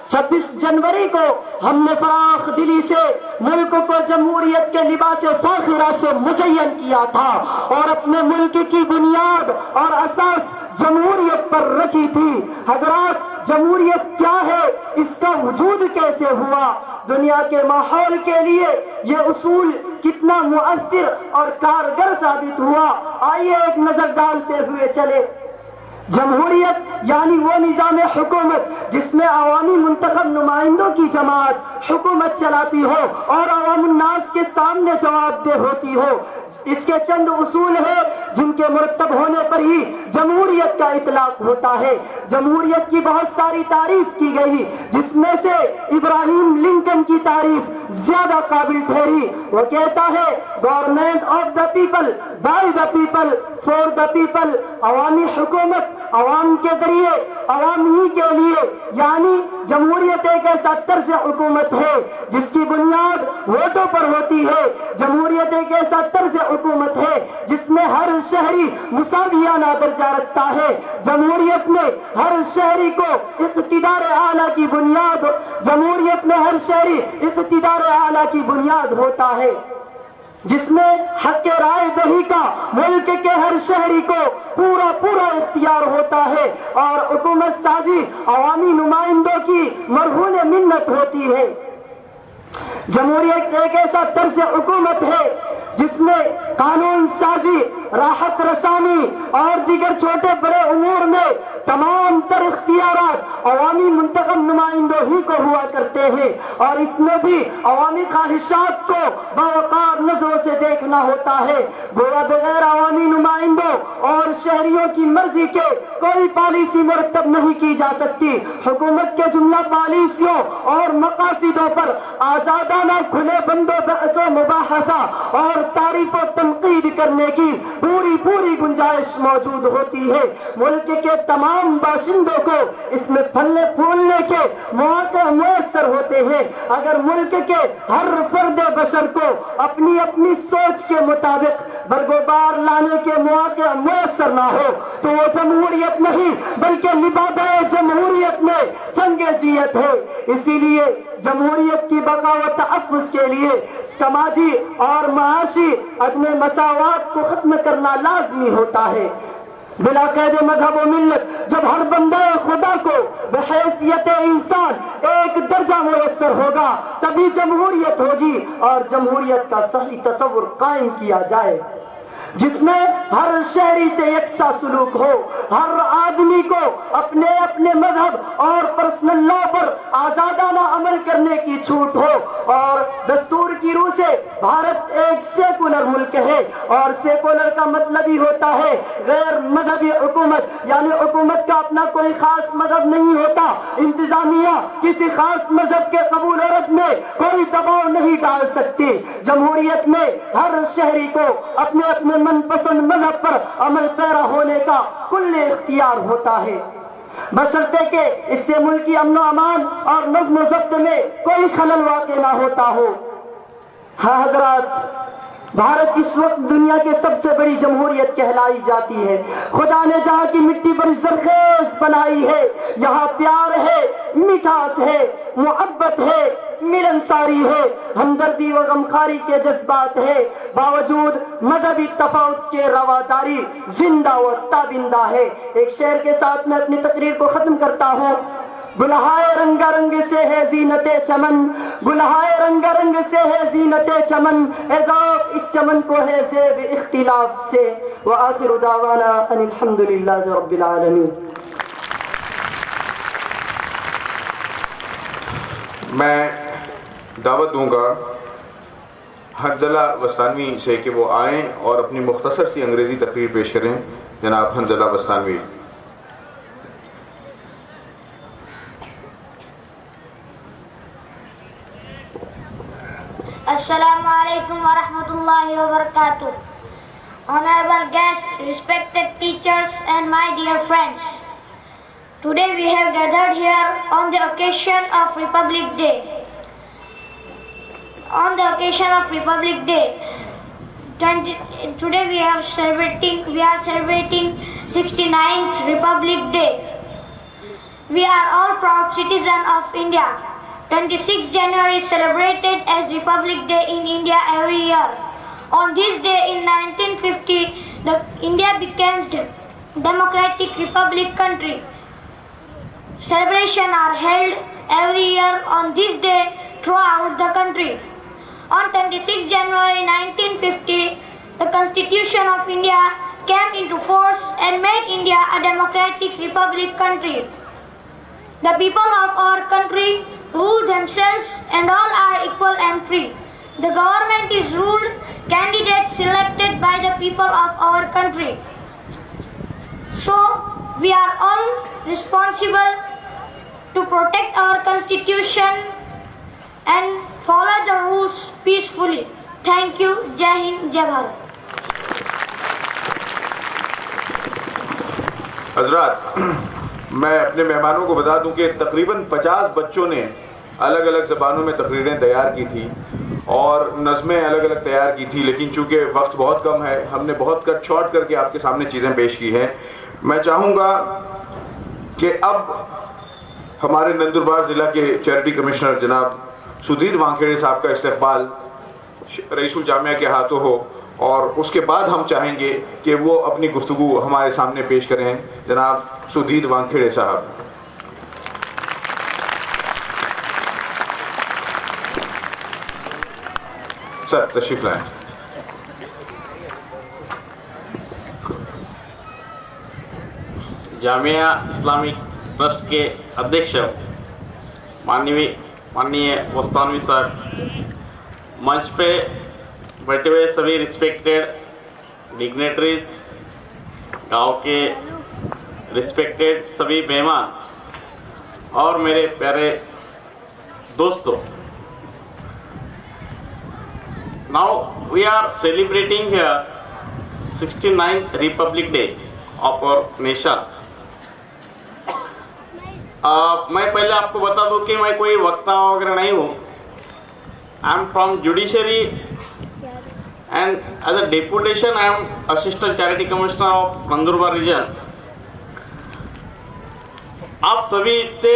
26 जनवरी को हमने फराख दिली से मुल्क को जमहूरियत के लिबास फाखिरा से मुज़य्यन किया था और अपने मुल्क की बुनियाद और असास जमहूरियत पर रखी थी. हजरात, जमहूरियत क्या है, इसका वजूद कैसे हुआ, दुनिया के माहौल के लिए ये उसूल कितना मुअस्सिर और कारगर साबित हुआ, आइए एक नजर डालते हुए चले. जमहूरियत यानी वो निज़ाम हुकूमत जिसमें अवामी मुंतखब नुमाइंदों की जमात हुकूमत चलाती हो और अवामुन्नास के सामने जवाबदेह होती हो. इसके चंद उसूल है जिनके मुरतब होने पर ही जमहूरियत का इतलाक होता है. जमहूरियत की बहुत सारी तारीफ की गई, जिसमें से इब्राहिम लिंकन की तारीफ ज्यादा काबिल ठहरी. वो कहता है, government of the people, by the people, for the people. अवामी हुकूमत अवाम के जरिए, अवाम ही के लिए, यानी जमहूरियत एक ऐसा तर्ज हुकूमत है जिसकी बुनियाद वोटों पर होती है. जमहूरियत एक ऐसा तर्ज हुकूमत है जिसमें हर शहरी मुसावियाना दर्जा रखता है. जमहूरियत में हर शहरी को इक़्तिदार आला की बुनियाद, जमहूरियत में हर शहरी इक़्तिदार आला की बुनियाद होता है, जिसमें हक राय दही का मुल्क के हर शहरी को पूरा पूरा इख्तियार होता है और हुकूमत साजी अवामी नुमाइंदों की मरहून मिन्नत होती है. जमहूरियत एक ऐसा तर्ज हुकूमत है जिसमें कानून साजी, राहत रसानी और दीगर छोटे बड़े उमूर में तमाम تر اختیارات عوامی منتخب نمائندوں ہی کو ہوا کرتے ہیں، اور اس میں بھی عوامی خواہشات کو باوقار نظروں سے دیکھنا ہوتا ہے۔ گویا بغیر عوامی نمائندوں اور شہریوں کی مرضی کے کوئی پالیسی مرتب نہیں کی جا سکتی۔ حکومت کے جملہ پالیسیوں اور مقاصدوں پر آزادانہ کھلے بند و بحث و مباحثہ اور تعریف و تنقید کرنے کی پوری گنجائش موجود ہوتی ہے۔ ملک کے تمام باشندوں کو اس میں پھلنے پھولنے کے مواقع میسر ہوتے ہیں۔ اگر ملک کے ہر فرد بشر کو اپنی اپنی سوچ کے مطابق برگزار لانے کے مواقع میسر نہ ہو تو وہ جمہوریت نہیں بلکہ لبادہ جمہوریت میں چنگیزیت ہے۔ اسی لیے جمہوریت کی بقا و تحفظ کے لیے سماجی اور معاشی عدم مساوات کو ختم کرنا لازمی ہوتا ہے۔ بلا قید مذہب و ملت جب ہر بندہ خدا کو بحیثیت انسان ایک درجہ میسر ہوگا تبھی جمہوریت ہوگی اور جمہوریت کا صحیح تصور قائم کیا جائے، جس میں ہر شہری سے یکساں سلوک ہو، ہر آدمی کو اپنے اپنے مذہب اور پرسنل لا پر آزادانہ عمل کرنے کی چھوٹ ہو، اور دستور کی روح سے بھارت ایک سیکولر ملک ہے، اور سیکولر کا مطلب ہی ہوتا ہے غیر مذہبی حکومت، یعنی حکومت کا اپنا کوئی خاص مذہب نہیں ہوتا، انتظامیہ کسی خاص مذہب کے قبول و رد میں کوئی دباؤ نہیں ڈال سکتی۔ جمہوریت میں ہر شہری کو اپنے اپنے من پسند مذہب پر عمل پیرا ہونے کا کل اختیار ہوتا ہے، بشرطے کہ اس سے ملکی امن و امان اور نظم و ضبط میں کوئی خلل واقع نہ ہوتا ہو۔ ہاں حضرات، بھارت اس وقت دنیا کے سب سے بڑی جمہوریت کہلائی جاتی ہے۔ خدا نے جہاں کی مٹی پر زرخیز بنائی ہے، یہاں پیار ہے، مٹھاس ہے، محبت ہے، ملنساری ہے، ہمدردی و غمخواری کے جذبات ہے، باوجود مذہبی تفاوت کے رواداری زندہ و تابندہ ہے۔ ایک شعر کے ساتھ میں اپنی تقریر کو ختم کرتا ہوں۔ گلہائے رنگ رنگ سے ہے زینت چمن، گلہائے رنگ رنگ سے ہے زینت چمن، اے ذوق اس چمن کو ہے زیب اختلاف سے۔ وآخر دعوانا ان الحمدللہ رب العالمین۔ میں دعوت دوں گا حنظلہ وستانوی سے کہ وہ آئیں اور اپنی مختصر سی انگریزی تقریر پیش کریں۔ جناب Hanzala وستانوی۔ Assalamu alaikum wa rahmatullahi wa barakatuh. Honorable guests, respected teachers and my dear friends. Today we have gathered here on the occasion of Republic Day. On the occasion of Republic Day, today we are celebrating 69th Republic Day. We are all proud citizens of India. 26th January is celebrated as Republic Day in India every year. On this day in 1950, India became a democratic republic country. Celebrations are held every year on this day throughout the country. On 26th January 1950, the Constitution of India came into force and made India a democratic republic country. The people of our country rule themselves and all are equal and free. The government is ruled candidates selected by the people of our country. So we are all responsible to protect our constitution and follow the rules peacefully. Thank you. Jai Hind, Jai Bharat. حضرات، میں اپنے مہمانوں کو بتا دوں کہ تقریباً 50 بچوں نے الگ الگ زبانوں میں تقریریں تیار کی تھی اور نظمیں الگ الگ تیار کی تھی، لیکن چونکہ وقت بہت کم ہے ہم نے بہت کٹ شارٹ کر کے آپ کے سامنے چیزیں پیش کی ہیں۔ میں چاہوں گا کہ اب ہمارے نندربار ضلع کے چیریٹی کمشنر جناب سدھیر وانکھیڑے صاحب کا استقبال رئیس الجامعہ کے ہاتھوں ہو، اور اس کے بعد ہم چاہیں گے کہ وہ اپنی گفتگو ہمارے سامنے پیش کریں۔ جناب سدھیر وانکھیڑے صاحب۔ سر تشریف لائیں۔ جامعہ اسلامک ट्रस्ट के अध्यक्ष माननीय वस्तानवी सर, मंच पे बैठे हुए सभी रिस्पेक्टेड डिग्नेटरीज, गांव के रिस्पेक्टेड सभी मेहमान और मेरे प्यारे दोस्तों, now we are celebrating here 69th Republic Day of our nation. मैं पहले आपको बता दूं कि मैं कोई वक्ता वगैरह नहीं हूँ. I am from judiciary and as a deputation I am assistant charity commissioner of Nandurbar region. आप सभी इतने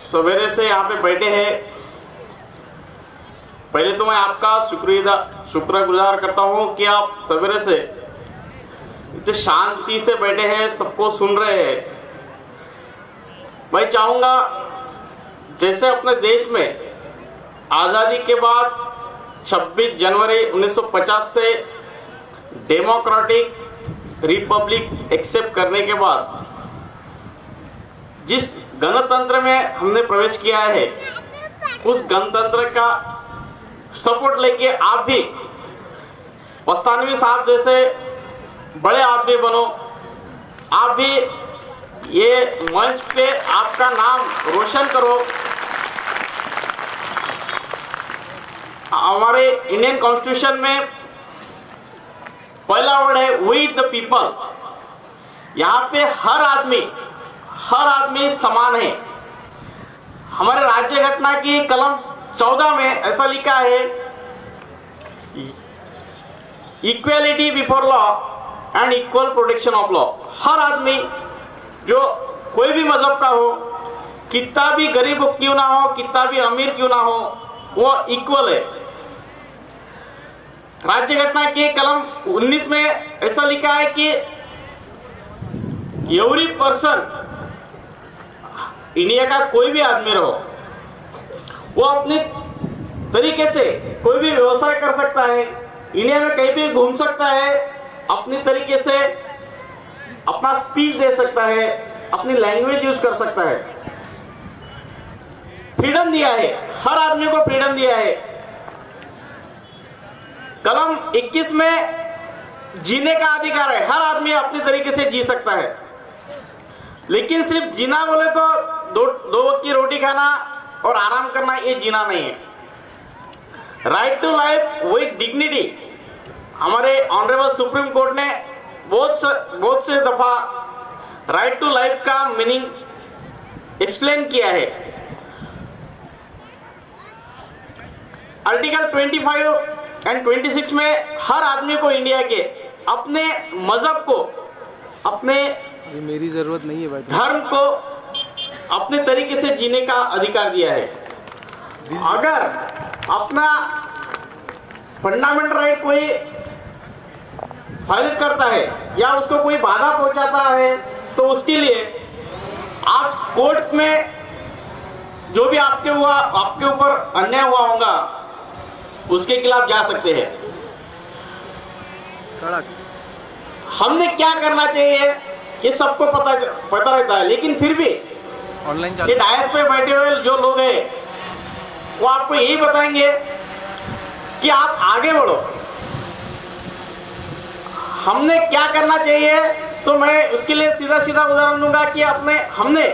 सवेरे से यहाँ पे बैठे हैं, पहले तो मैं आपका शुक्रगुजार करता हूँ कि आप सवेरे से इतने शांति से बैठे हैं, सबको सुन रहे हैं. मैं चाहूंगा जैसे अपने देश में आज़ादी के बाद 26 जनवरी 1950 से डेमोक्रेटिक रिपब्लिक एक्सेप्ट करने के बाद जिस गणतंत्र में हमने प्रवेश किया है, उस गणतंत्र का सपोर्ट लेके आप भी वस्तानवी साहब जैसे बड़े आदमी बनो. आप भी ये मंच पे आपका नाम रोशन करो. हमारे इंडियन कॉन्स्टिट्यूशन में पहला वर्ड है वी द पीपल. यहाँ पे हर आदमी समान है. हमारे राज्य घटना की कलम 14 में ऐसा लिखा है, equality before law and equal protection of law. हर आदमी जो कोई भी मजहब का हो, कितना भी गरीब क्यों ना हो, कितना भी अमीर क्यों ना हो, वो इक्वल है. राज्य घटना के कलम 19 में ऐसा लिखा है कि एवरी पर्सन, इंडिया का कोई भी आदमी रहो, वो अपने तरीके से कोई भी व्यवसाय कर सकता है, इंडिया में कहीं भी घूम सकता है, अपनी तरीके से अपना स्पीच दे सकता है, अपनी लैंग्वेज यूज कर सकता है. फ्रीडम दिया है, हर आदमी को फ्रीडम दिया है. कलम 21 में जीने का अधिकार है, हर आदमी अपनी तरीके से जी सकता है. लेकिन सिर्फ जीना बोले तो दो वक्त की रोटी खाना और आराम करना, ये जीना नहीं है. Right to life with dignity, हमारे ऑनरेबल सुप्रीम कोर्ट ने बहुत से दफा राइट टू लाइफ का मीनिंग एक्सप्लेन किया है. आर्टिकल 25 एंड 26 में हर आदमी को इंडिया के अपने मजहब को, अपने मेरी जरूरत नहीं है भाई, धर्म को अपने तरीके से जीने का अधिकार दिया है. अगर अपना फंडामेंटल राइट कोई फाइल करता है या उसको कोई बाधा पहुंचाता है, तो उसके लिए आप कोर्ट में जो भी आपके ऊपर अन्याय हुआ होगा उसके खिलाफ जा सकते हैं. हमने क्या करना चाहिए ये सबको पता रहता है, लेकिन फिर भी ऑनलाइन ये डायस पे बैठे हुए जो लोग हैं वो आपको यही बताएंगे कि आप आगे बढ़ो. हमने क्या करना चाहिए, तो मैं उसके लिए सीधा उदाहरण दूंगा कि हमने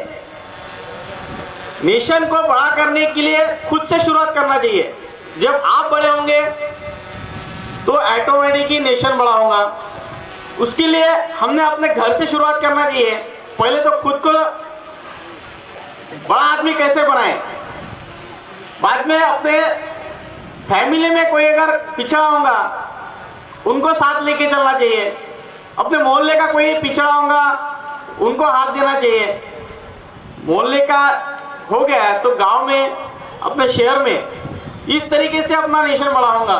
नेशन को बड़ा करने के लिए खुद से शुरुआत करना चाहिए. जब आप बड़े होंगे तो ऑटोमेटिकली नेशन बड़ा होगा. उसके लिए हमने अपने घर से शुरुआत करना चाहिए. पहले तो खुद को बड़ा आदमी कैसे बनाए, बाद में अपने फैमिली में कोई अगर पिछड़ा होगा उनको साथ लेके चलना चाहिए. अपने मोहल्ले का कोई पिछड़ा होगा उनको हाथ देना चाहिए. मोहल्ले का हो गया तो गांव में, अपने शहर में, इस तरीके से अपना नेशन बड़ा होगा.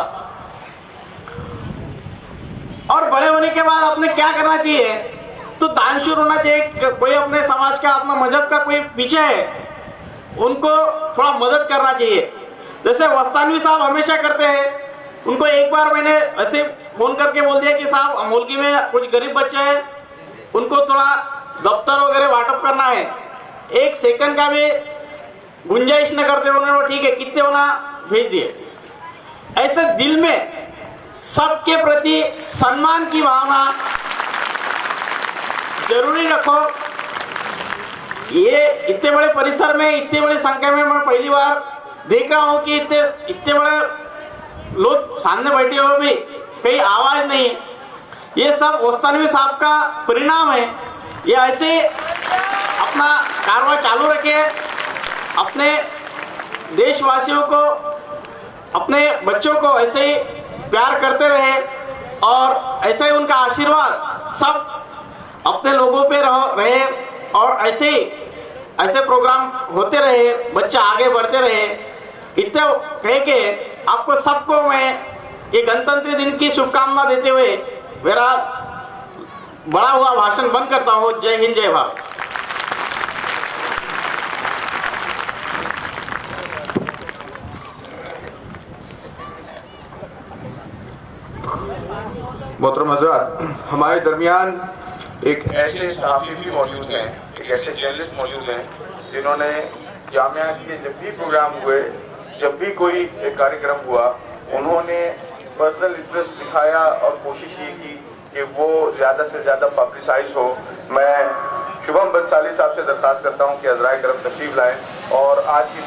और बड़े होने के बाद अपने क्या करना चाहिए, तो दानशूर होना चाहिए. कोई अपने समाज का, अपना मजहब का कोई पीछे है, उनको थोड़ा मदद करना चाहिए. जैसे वस्तानवी साहब हमेशा करते हैं. उनको एक बार मैंने ऐसे फोन करके बोल दिया कि साहब अमोलकी में कुछ गरीब बच्चे हैं, उनको थोड़ा दफ्तर वगैरह वाटअप करना है, एक सेकंड का भी गुंजाइश न करते उन्होंने वो ठीक है कितने होना भेज दिए। ऐसे दिल में सबके प्रति सम्मान की भावना जरूरी रखो। ये इतने बड़े परिसर में इतने बड़ी संख्या में मैं पहली बार देख रहा हूँ कि इतने बड़े लोग सामने बैठे हुए भी कहीं आवाज नहीं है। ये सब ओस्तानवी साहब का परिणाम है। ये ऐसे अपना कार्रवाई चालू रखे, अपने देशवासियों को अपने बच्चों को ऐसे ही प्यार करते रहे और ऐसे ही उनका आशीर्वाद सब अपने लोगों पे रहे और ऐसे प्रोग्राम होते रहे, बच्चे आगे बढ़ते रहे। इतने कह के आपको सबको मैं ये गणतंत्र दिन की शुभकामना देते हुए मेरा बड़ा हुआ भाषण बंद करता हूँ। जय हिंद, जय भारत। मोहतरम हज़रात, हमारे दरमियान एक ऐसे सहाफ़ी भी मौजूद हैं, एक ऐसे जर्नलिस्ट मौजूद हैं जिन्होंने जामिया के जब भी प्रोग्राम हुए, जब भी कोई एक कार्यक्रम हुआ, उन्होंने पर्सनल इंटरेस्ट दिखाया और कोशिश ये की कि वो ज़्यादा से ज़्यादा पब्लिसाइज हो। मैं शुभम बंसाली साहब से दरख्वास्त करता हूँ कि हज़राए करम तशरीफ लाएँ और आज की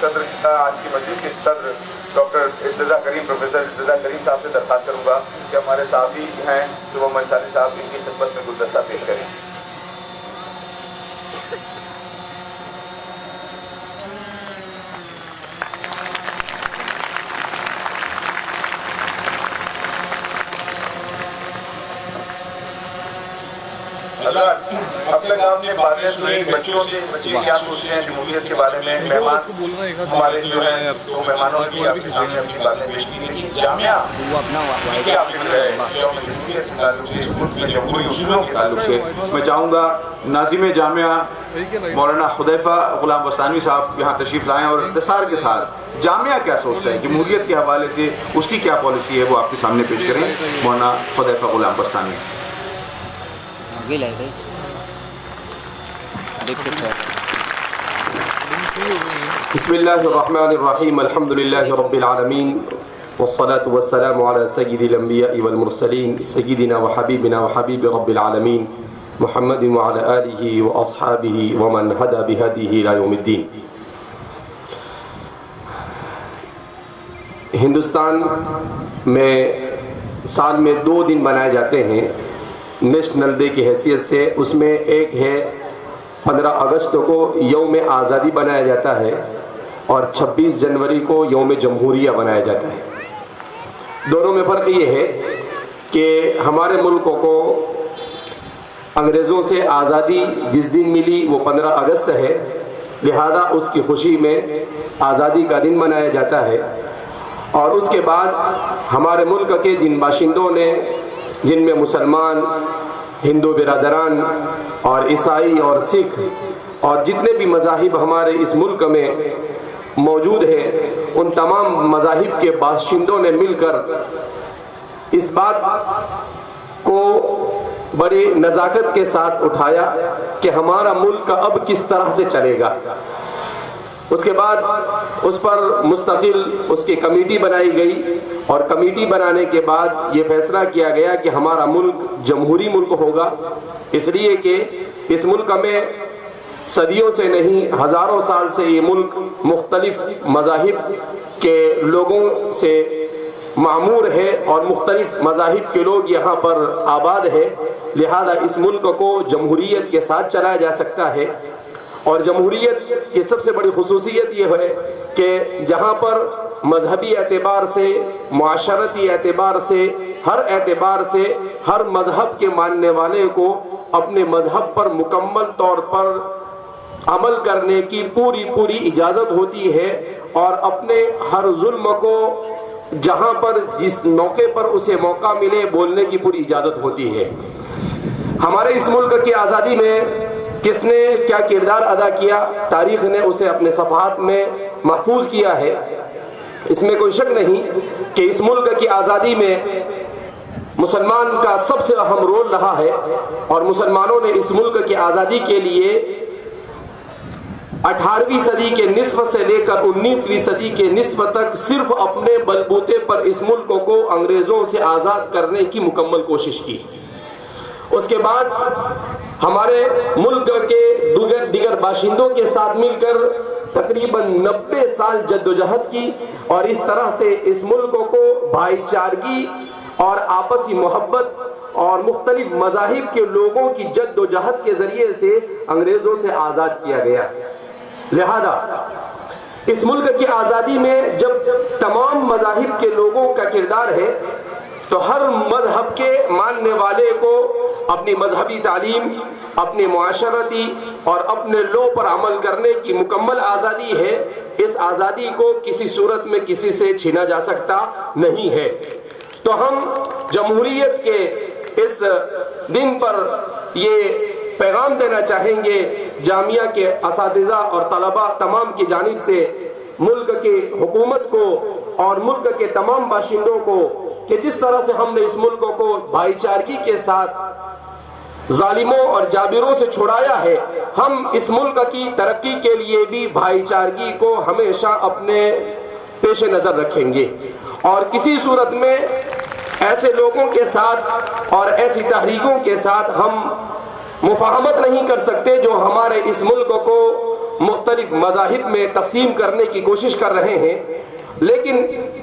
मस्जिद के सदर डॉक्टर इर्तिज़ा करीम, प्रोफेसर इर्तिज़ा करीम साहब से दरख्वास्त करूँगा कि हमारे साथी हैं शुभम बंसाली साहब, इनकी खिदमत में गुलदस्ता पेश करें। अब तक आपने बातें सुनी, बच्चों से बच्चे क्या सोचते हैं जमहूरियत के बारे में। मेहमान हमारे जो है दो मेहमानों की आपके सामने अपनी बातें पेश की गई। जामिया क्या फिक्र है जमहूरियत के ताल्लुक से, इस मुल्क में जमहूरी उसूलों के ताल्लुक से? मैं चाहूँगा नाज़िम जामिया मौलाना हुदैफा गुलाम बस्तानवी साहब यहाँ तशरीफ लाएँ और इख्तिसार के साथ जामिया क्या सोचता है जमहूरियत के हवाले से, उसकी क्या पॉलिसी है, वो आपके सामने पेश करें। मौलाना हुदैफा गुलाम बस्तानवी। बिस्मिल्लाहिर्रहमानिर्रहीम, अल्हम्दुलिल्लाहि रब्बिल आलमीन, वस्सलातु वस्सलामु अला सय्यिदिल अंबिया'i वल मुरसलीन, सय्यिदिना व हबीबिना व हबीबि रब्बिल आलमीन, मुहम्मदिन व अला आलिहि व अस्हाबिहि व मन हदा बिहदीहि इला यौमिद्दीन। हिंदुस्तान में साल में 2 दिन मनाए जाते हैं नेशनल डे की हैसियत से। उसमें एक है 15 अगस्त को यौम आज़ादी बनाया जाता है और 26 जनवरी को यौम जमहूरिया बनाया जाता है। दोनों में फ़र्क ये है कि हमारे मुल्कों को अंग्रेज़ों से आज़ादी जिस दिन मिली वो 15 अगस्त है, लिहाजा उसकी खुशी में आज़ादी का दिन मनाया जाता है। और उसके बाद हमारे मुल्क के जिन बाशिंदों ने, जिनमें मुसलमान, हिंदू बिरादरान और ईसाई और सिख और जितने भी मज़ाहिब हमारे इस मुल्क में मौजूद हैं, उन तमाम मज़ाहिब के बाशिंदों ने मिलकर इस बात को बड़ी नज़ाकत के साथ उठाया कि हमारा मुल्क अब किस तरह से चलेगा। उसके बाद उस पर मुस्तकिल उसकी कमेटी बनाई गई और कमेटी बनाने के बाद ये फैसला किया गया कि हमारा मुल्क जमहूरी मुल्क होगा, इसलिए कि इस मुल्क में सदियों से नहीं हज़ारों साल से ये मुल्क मुख्तलिफ मज़ाहिब के लोगों से मामूर है और मुख्तलिफ मज़ाहिब के लोग यहाँ पर आबाद है। लिहाजा इस मुल्क को जमहूरियत के साथ चलाया जा सकता है। और जमहूरियत की सबसे बड़ी खुसूसियत ये है कि जहाँ पर मजहबी एतबार से, मुआशरती एतबार से, हर एतबार से हर मजहब के मानने वाले को अपने मजहब पर मुकम्मल तौर पर अमल करने की पूरी इजाज़त होती है और अपने हर जुल्म को जहाँ पर जिस मौके पर उसे मौका मिले बोलने की पूरी इजाज़त होती है। हमारे इस मुल्क की आज़ादी में किसने क्या किरदार अदा किया, तारीख ने उसे अपने सफ़हात में महफूज किया है। इसमें कोई शक नहीं कि इस मुल्क की आज़ादी में मुसलमान का सबसे अहम रोल रहा है और मुसलमानों ने इस मुल्क की आज़ादी के लिए 18वीं सदी के निस्फ से लेकर 19वीं सदी के निस्फ तक सिर्फ अपने बलबूते पर इस मुल्क को अंग्रेजों से आज़ाद करने की मुकम्मल कोशिश की। उसके बाद हमारे मुल्क के दिगर बाशिंदों के साथ मिलकर तकरीबन 90 साल जद्दोजहद की और इस तरह से इस मुल्क को भाईचारगी और आपसी मोहब्बत और मुख्तलिफ मज़ाहिब के लोगों की जद्दोजहद के ज़रिए से अंग्रेज़ों से आज़ाद किया गया। लिहाजा इस मुल्क की आज़ादी में जब तमाम मज़ाहिब के लोगों का किरदार है तो हर मजहब के मानने वाले को अपनी मजहबी तालीम, अपनी मुआशरती और अपने लो पर अमल करने की मुकम्मल आज़ादी है। इस आज़ादी को किसी सूरत में किसी से छीना जा सकता नहीं है। तो हम जमहूरियत के इस दिन पर ये पैगाम देना चाहेंगे जामिया के असातिज़ा और तलबा तमाम की जानिब से मुल्क की हुकूमत को और मुल्क के तमाम बाशिंदों को कि जिस तरह से हमने इस मुल्क को भाईचारगी के साथ जालिमों और जाबिरों से छुड़ाया है, हम इस मुल्क की तरक्की के लिए भी भाईचारगी को हमेशा अपने पेश नज़र रखेंगे और किसी सूरत में ऐसे लोगों के साथ और ऐसी तहरीकों के साथ हम मुफाहमत नहीं कर सकते जो हमारे इस मुल्क को मुख्तलिफ मज़ाहिब में तक़सीम करने की कोशिश कर रहे हैं। लेकिन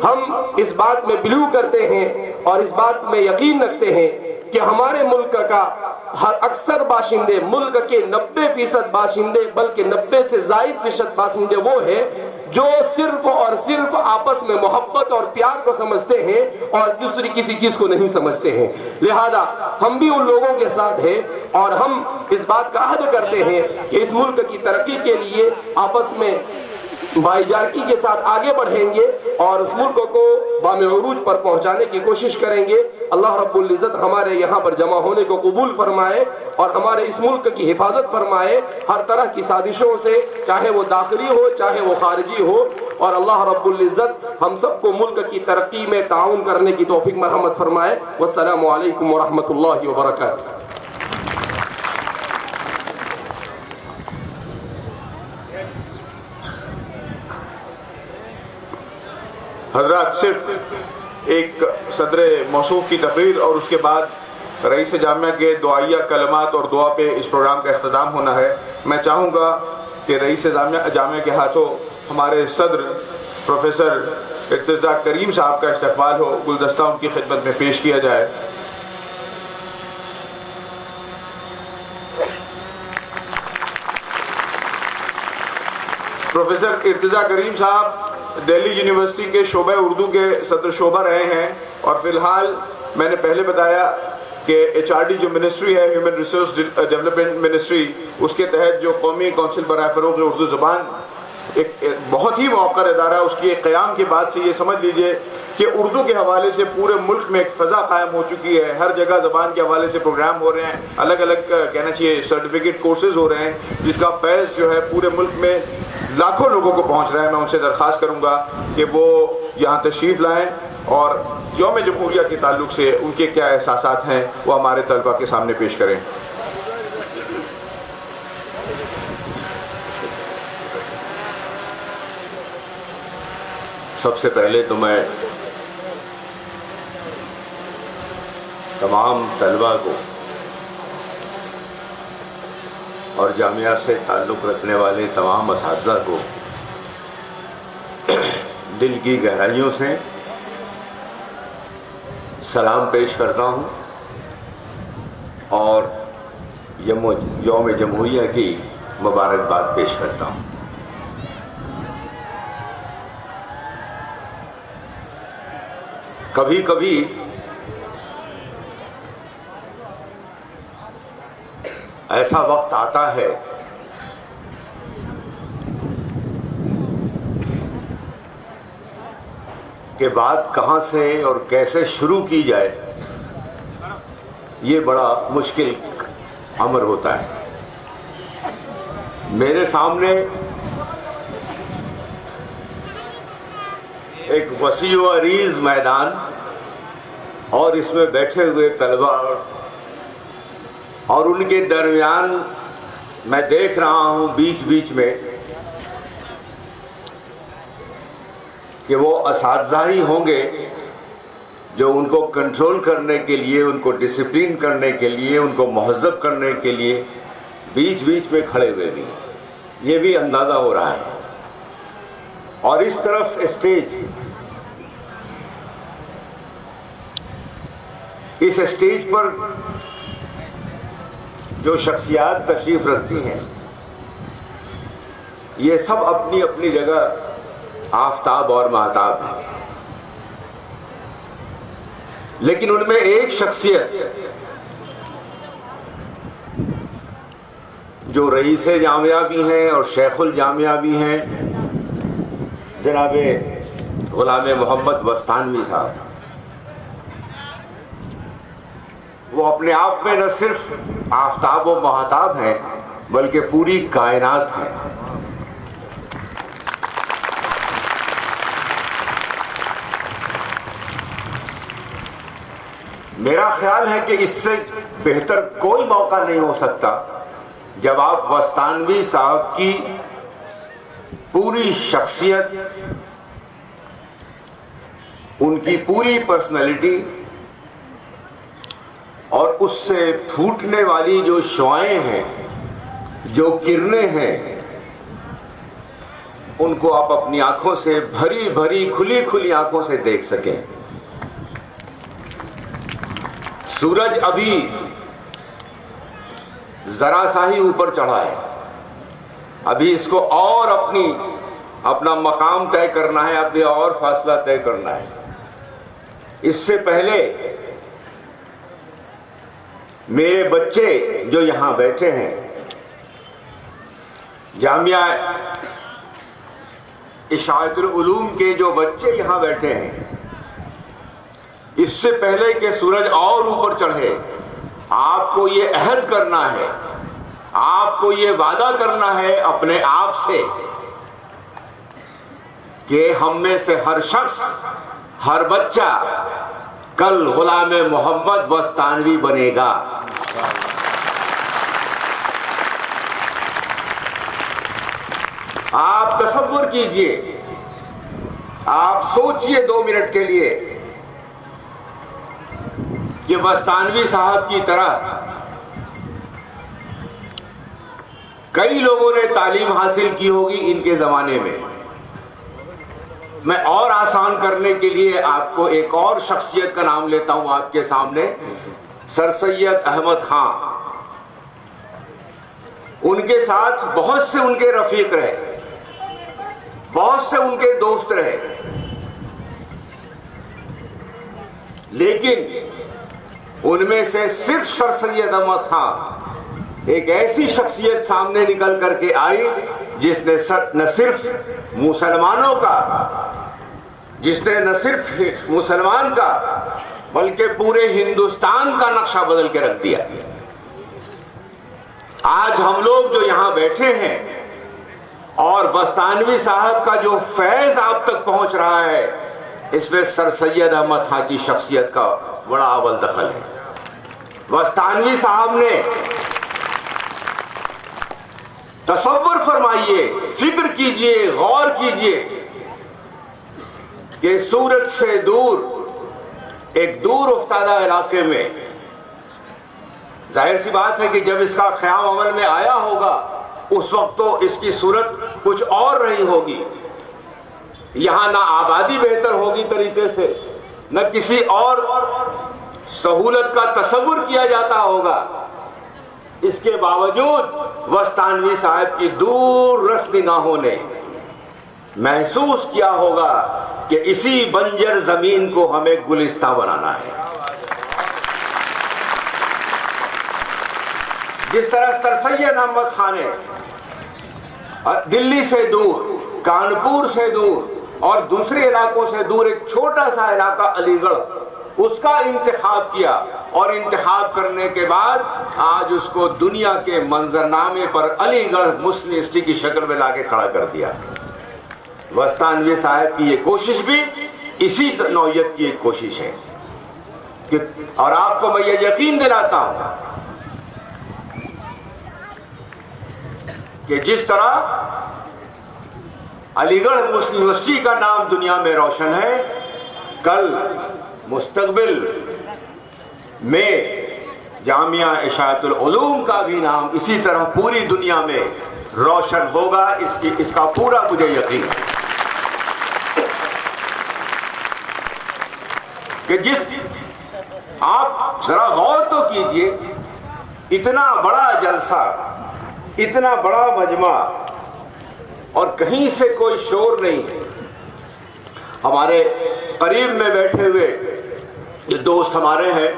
हम इस बात में बिलीव करते हैं और इस बात में यकीन रखते हैं कि हमारे मुल्क का हर अक्सर बाशिंदे, मुल्क के 90% बाशिंदे बल्कि 90 से ज़ायद % बाशिंदे वो हैं जो सिर्फ और सिर्फ आपस में मोहब्बत और प्यार को समझते हैं और दूसरी किसी चीज़ को नहीं समझते हैं। लिहाजा हम भी उन लोगों के साथ हैं और हम इस बात का अहद करते हैं कि इस मुल्क की तरक्की के लिए आपस में भाईचारगी के साथ आगे बढ़ेंगे और उस मुल्क को बामे उरूज पर पहुंचाने की कोशिश करेंगे। अल्लाह रब्बुल इज़्ज़त हमारे यहाँ पर जमा होने को कबूल फरमाए और हमारे इस मुल्क की हिफाजत फरमाए हर तरह की साजिशों से, चाहे वो दाखिली हो चाहे वो खारिजी हो। और अल्लाह रब्बुल इज़्ज़त हम सबको मुल्क की तरक्की में ताउन करने की तौफीक मरहमत फरमाए। वस्सलामु अलैकुम व रहमतुल्लाहि व बरकातुहू। हजरात, सिर्फ एक सदर मौसूफ की तकरीर और उसके बाद रईस जामिया के दुआया कलमात और दुआ पे इस प्रोग्राम का इख्तिताम होना है। मैं चाहूँगा कि रईस जामिया के हाथों हमारे सदर प्रोफेसर इर्तिज़ा करीम साहब का इस्तकबाल हो, गुलदस्ता उनकी खिदमत में पेश किया जाए। प्रोफेसर इर्तिज़ा करीम साहब दिल्ली यूनिवर्सिटी के शोबा उर्दू के सदर शोबा रहे हैं और फिलहाल मैंने पहले बताया कि HRD जो मिनिस्ट्री है, ह्यूमन रिसोर्स डेवलपमेंट मिनिस्ट्री, उसके तहत जो कौमी कौंसिल बराए फ़रोग़ उर्दू ज़बान एक बहुत ही मौक़र इदारा है, उसकी एक क़याम के बाद से ये समझ लीजिए कि उर्दू के हवाले से पूरे मुल्क में एक फ़ज़ा कायम हो चुकी है। हर जगह ज़बान के हवाले से प्रोग्राम हो रहे हैं, अलग अलग कहना चाहिए सर्टिफिकेट कोर्सेज़ हो रहे हैं, जिसका फैज़ जो है पूरे मुल्क में लाखों लोगों को पहुंच रहा है। मैं उनसे दरख्वास्त करूंगा कि वो यहाँ तशरीफ़ लाएं और यौम जमहूरिया के ताल्लुक़ से उनके क्या एहसासात हैं वो हमारे तलबा के सामने पेश करें। सबसे पहले तो मैं तमाम तलबा को और जामिया से ताल्लुक़ रखने वाले तमाम असातिज़ा को दिल की गहराइयों से सलाम पेश करता हूँ और यौम जमहूरिया की मुबारकबाद पेश करता हूँ। कभी कभी ऐसा वक्त आता है कि बात कहाँ से और कैसे शुरू की जाए, ये बड़ा मुश्किल अमर होता है। मेरे सामने एक वसी व अरीज मैदान और इसमें बैठे हुए तलबा और उनके दरमियान मैं देख रहा हूँ बीच बीच में کہ وہ اساتذہ ہی ہوں گے جو ان کو کنٹرول کرنے کے لیے، ان کو ڈسپلن کرنے کے لیے، ان کو مہذب کرنے کے لیے بیچ بیچ میں کھڑے ہوئے بھی ہیں، یہ بھی اندازہ ہو رہا ہے۔ اور اس طرف اسٹیج، اس اسٹیج پر جو شخصیات تشریف رکھتی ہیں یہ سب اپنی اپنی جگہ آفتاب اور مہتاب ہیں، لیکن ان میں ایک شخصیت جو رئیس جامعہ بھی ہیں اور شیخ الجامعہ بھی ہیں، جناب غلام محمد بستانوی صاحب، وہ اپنے آپ میں نہ صرف آفتاب و مہتاب ہیں بلکہ پوری کائنات ہیں۔ میرا خیال ہے کہ اس سے بہتر کوئی موقع نہیں ہو سکتا جب آپ بستانوی صاحب کی پوری شخصیت، ان کی پوری پرسنالٹی اور اس سے پھوٹنے والی جو شعائیں ہیں، جو کرنیں ہیں، ان کو آپ اپنی آنکھوں سے بھری بھری کھلی کھلی آنکھوں سے دیکھ سکیں۔ سورج ابھی ذرا سا ہی اوپر چڑھا ہے، ابھی اس کو اور اپنا مقام طے کرنا ہے، اپنے اور فاصلہ طے کرنا ہے۔ اس سے پہلے میرے بچے جو یہاں بیٹھے ہیں، جامعہ اشاعت العلوم کے جو بچے یہاں بیٹھے ہیں، اس سے پہلے کہ سورج اور اوپر چڑھے آپ کو یہ عہد کرنا ہے، آپ کو یہ وعدہ کرنا ہے اپنے آپ سے کہ ہم میں سے ہر شخص، ہر بچہ کل غلام محمد بستانوی بنے گا۔ آپ تصور کیجئے، آپ سوچئے 2 منٹ کے لیے کہ بستانوی صاحب کی طرح کئی لوگوں نے تعلیم حاصل کی ہوگی ان کے زمانے میں۔ میں اور آسان کرنے کے لیے آپ کو ایک اور شخصیت کا نام لیتا ہوں آپ کے سامنے، سر سید احمد خان۔ ان کے ساتھ بہت سے ان کے رفیق رہے، بہت سے ان کے دوست رہے، لیکن ان میں سے صرف سر سید احمد خان ایک ایسی شخصیت سامنے نکل کر کے آئی جس نے نہ صرف مسلمانوں کا، جس نے نہ صرف مسلمان کا بلکہ پورے ہندوستان کا نقشہ بدل کے رکھ دیا۔ آج ہم لوگ جو یہاں بیٹھے ہیں اور بستانوی صاحب کا جو فیض آپ تک پہنچ رہا ہے، اس میں سر سید احمد خان کی شخصیت کا بڑا اول دخل ہے۔ بستانوی صاحب نے، تصور فرمائیے، فکر کیجئے، غور کیجئے کہ سورج سے دور، ایک دور افتادہ علاقے میں، ظاہر سی بات ہے کہ جب اس کا قیام عمل میں آیا ہوگا اس وقت تو اس کی صورت کچھ اور رہی ہوگی۔ یہاں نہ آبادی بہتر ہوگی طریقے سے، نہ کسی اور سہولت کا تصور کیا جاتا ہوگا۔ اس کے باوجود بستانوی صاحب کی دور رس نگاہوں نے محسوس کیا ہوگا کہ اسی بنجر زمین کو ہمیں گلستہ بنانا ہے۔ جس طرح سر سید احمد خان نے دلی سے دور، کانپور سے دور اور دوسرے علاقوں سے دور ایک چھوٹا سا علاقہ علی گڑھ، اس کا انتخاب کیا، اور انتخاب کرنے کے بعد آج اس کو دنیا کے منظرنامے پر علی گڑھ مسلم یونیورسٹی کی شکل میں لا کے کھڑا کر دیا۔ بستانوی صاحب کی یہ کوشش بھی اسی نوعیت کی ایک کوشش ہے اور آپ کو میں یہ یقین دلاتا ہوں کہ جس طرح अलीगढ़ मुस्लिम यूनिवर्सिटी का नाम दुनिया में रोशन है, कल मुस्तकबिल में जामिया इशाअतुल उलूम का भी नाम इसी तरह पूरी दुनिया में रोशन होगा, इसका पूरा मुझे यकीन है कि जिस आप जरा गौर तो कीजिए, इतना बड़ा जलसा, इतना बड़ा मजमा और कहीं से कोई शोर नहीं। हमारे करीब में बैठे हुए ये दोस्त हमारे हैं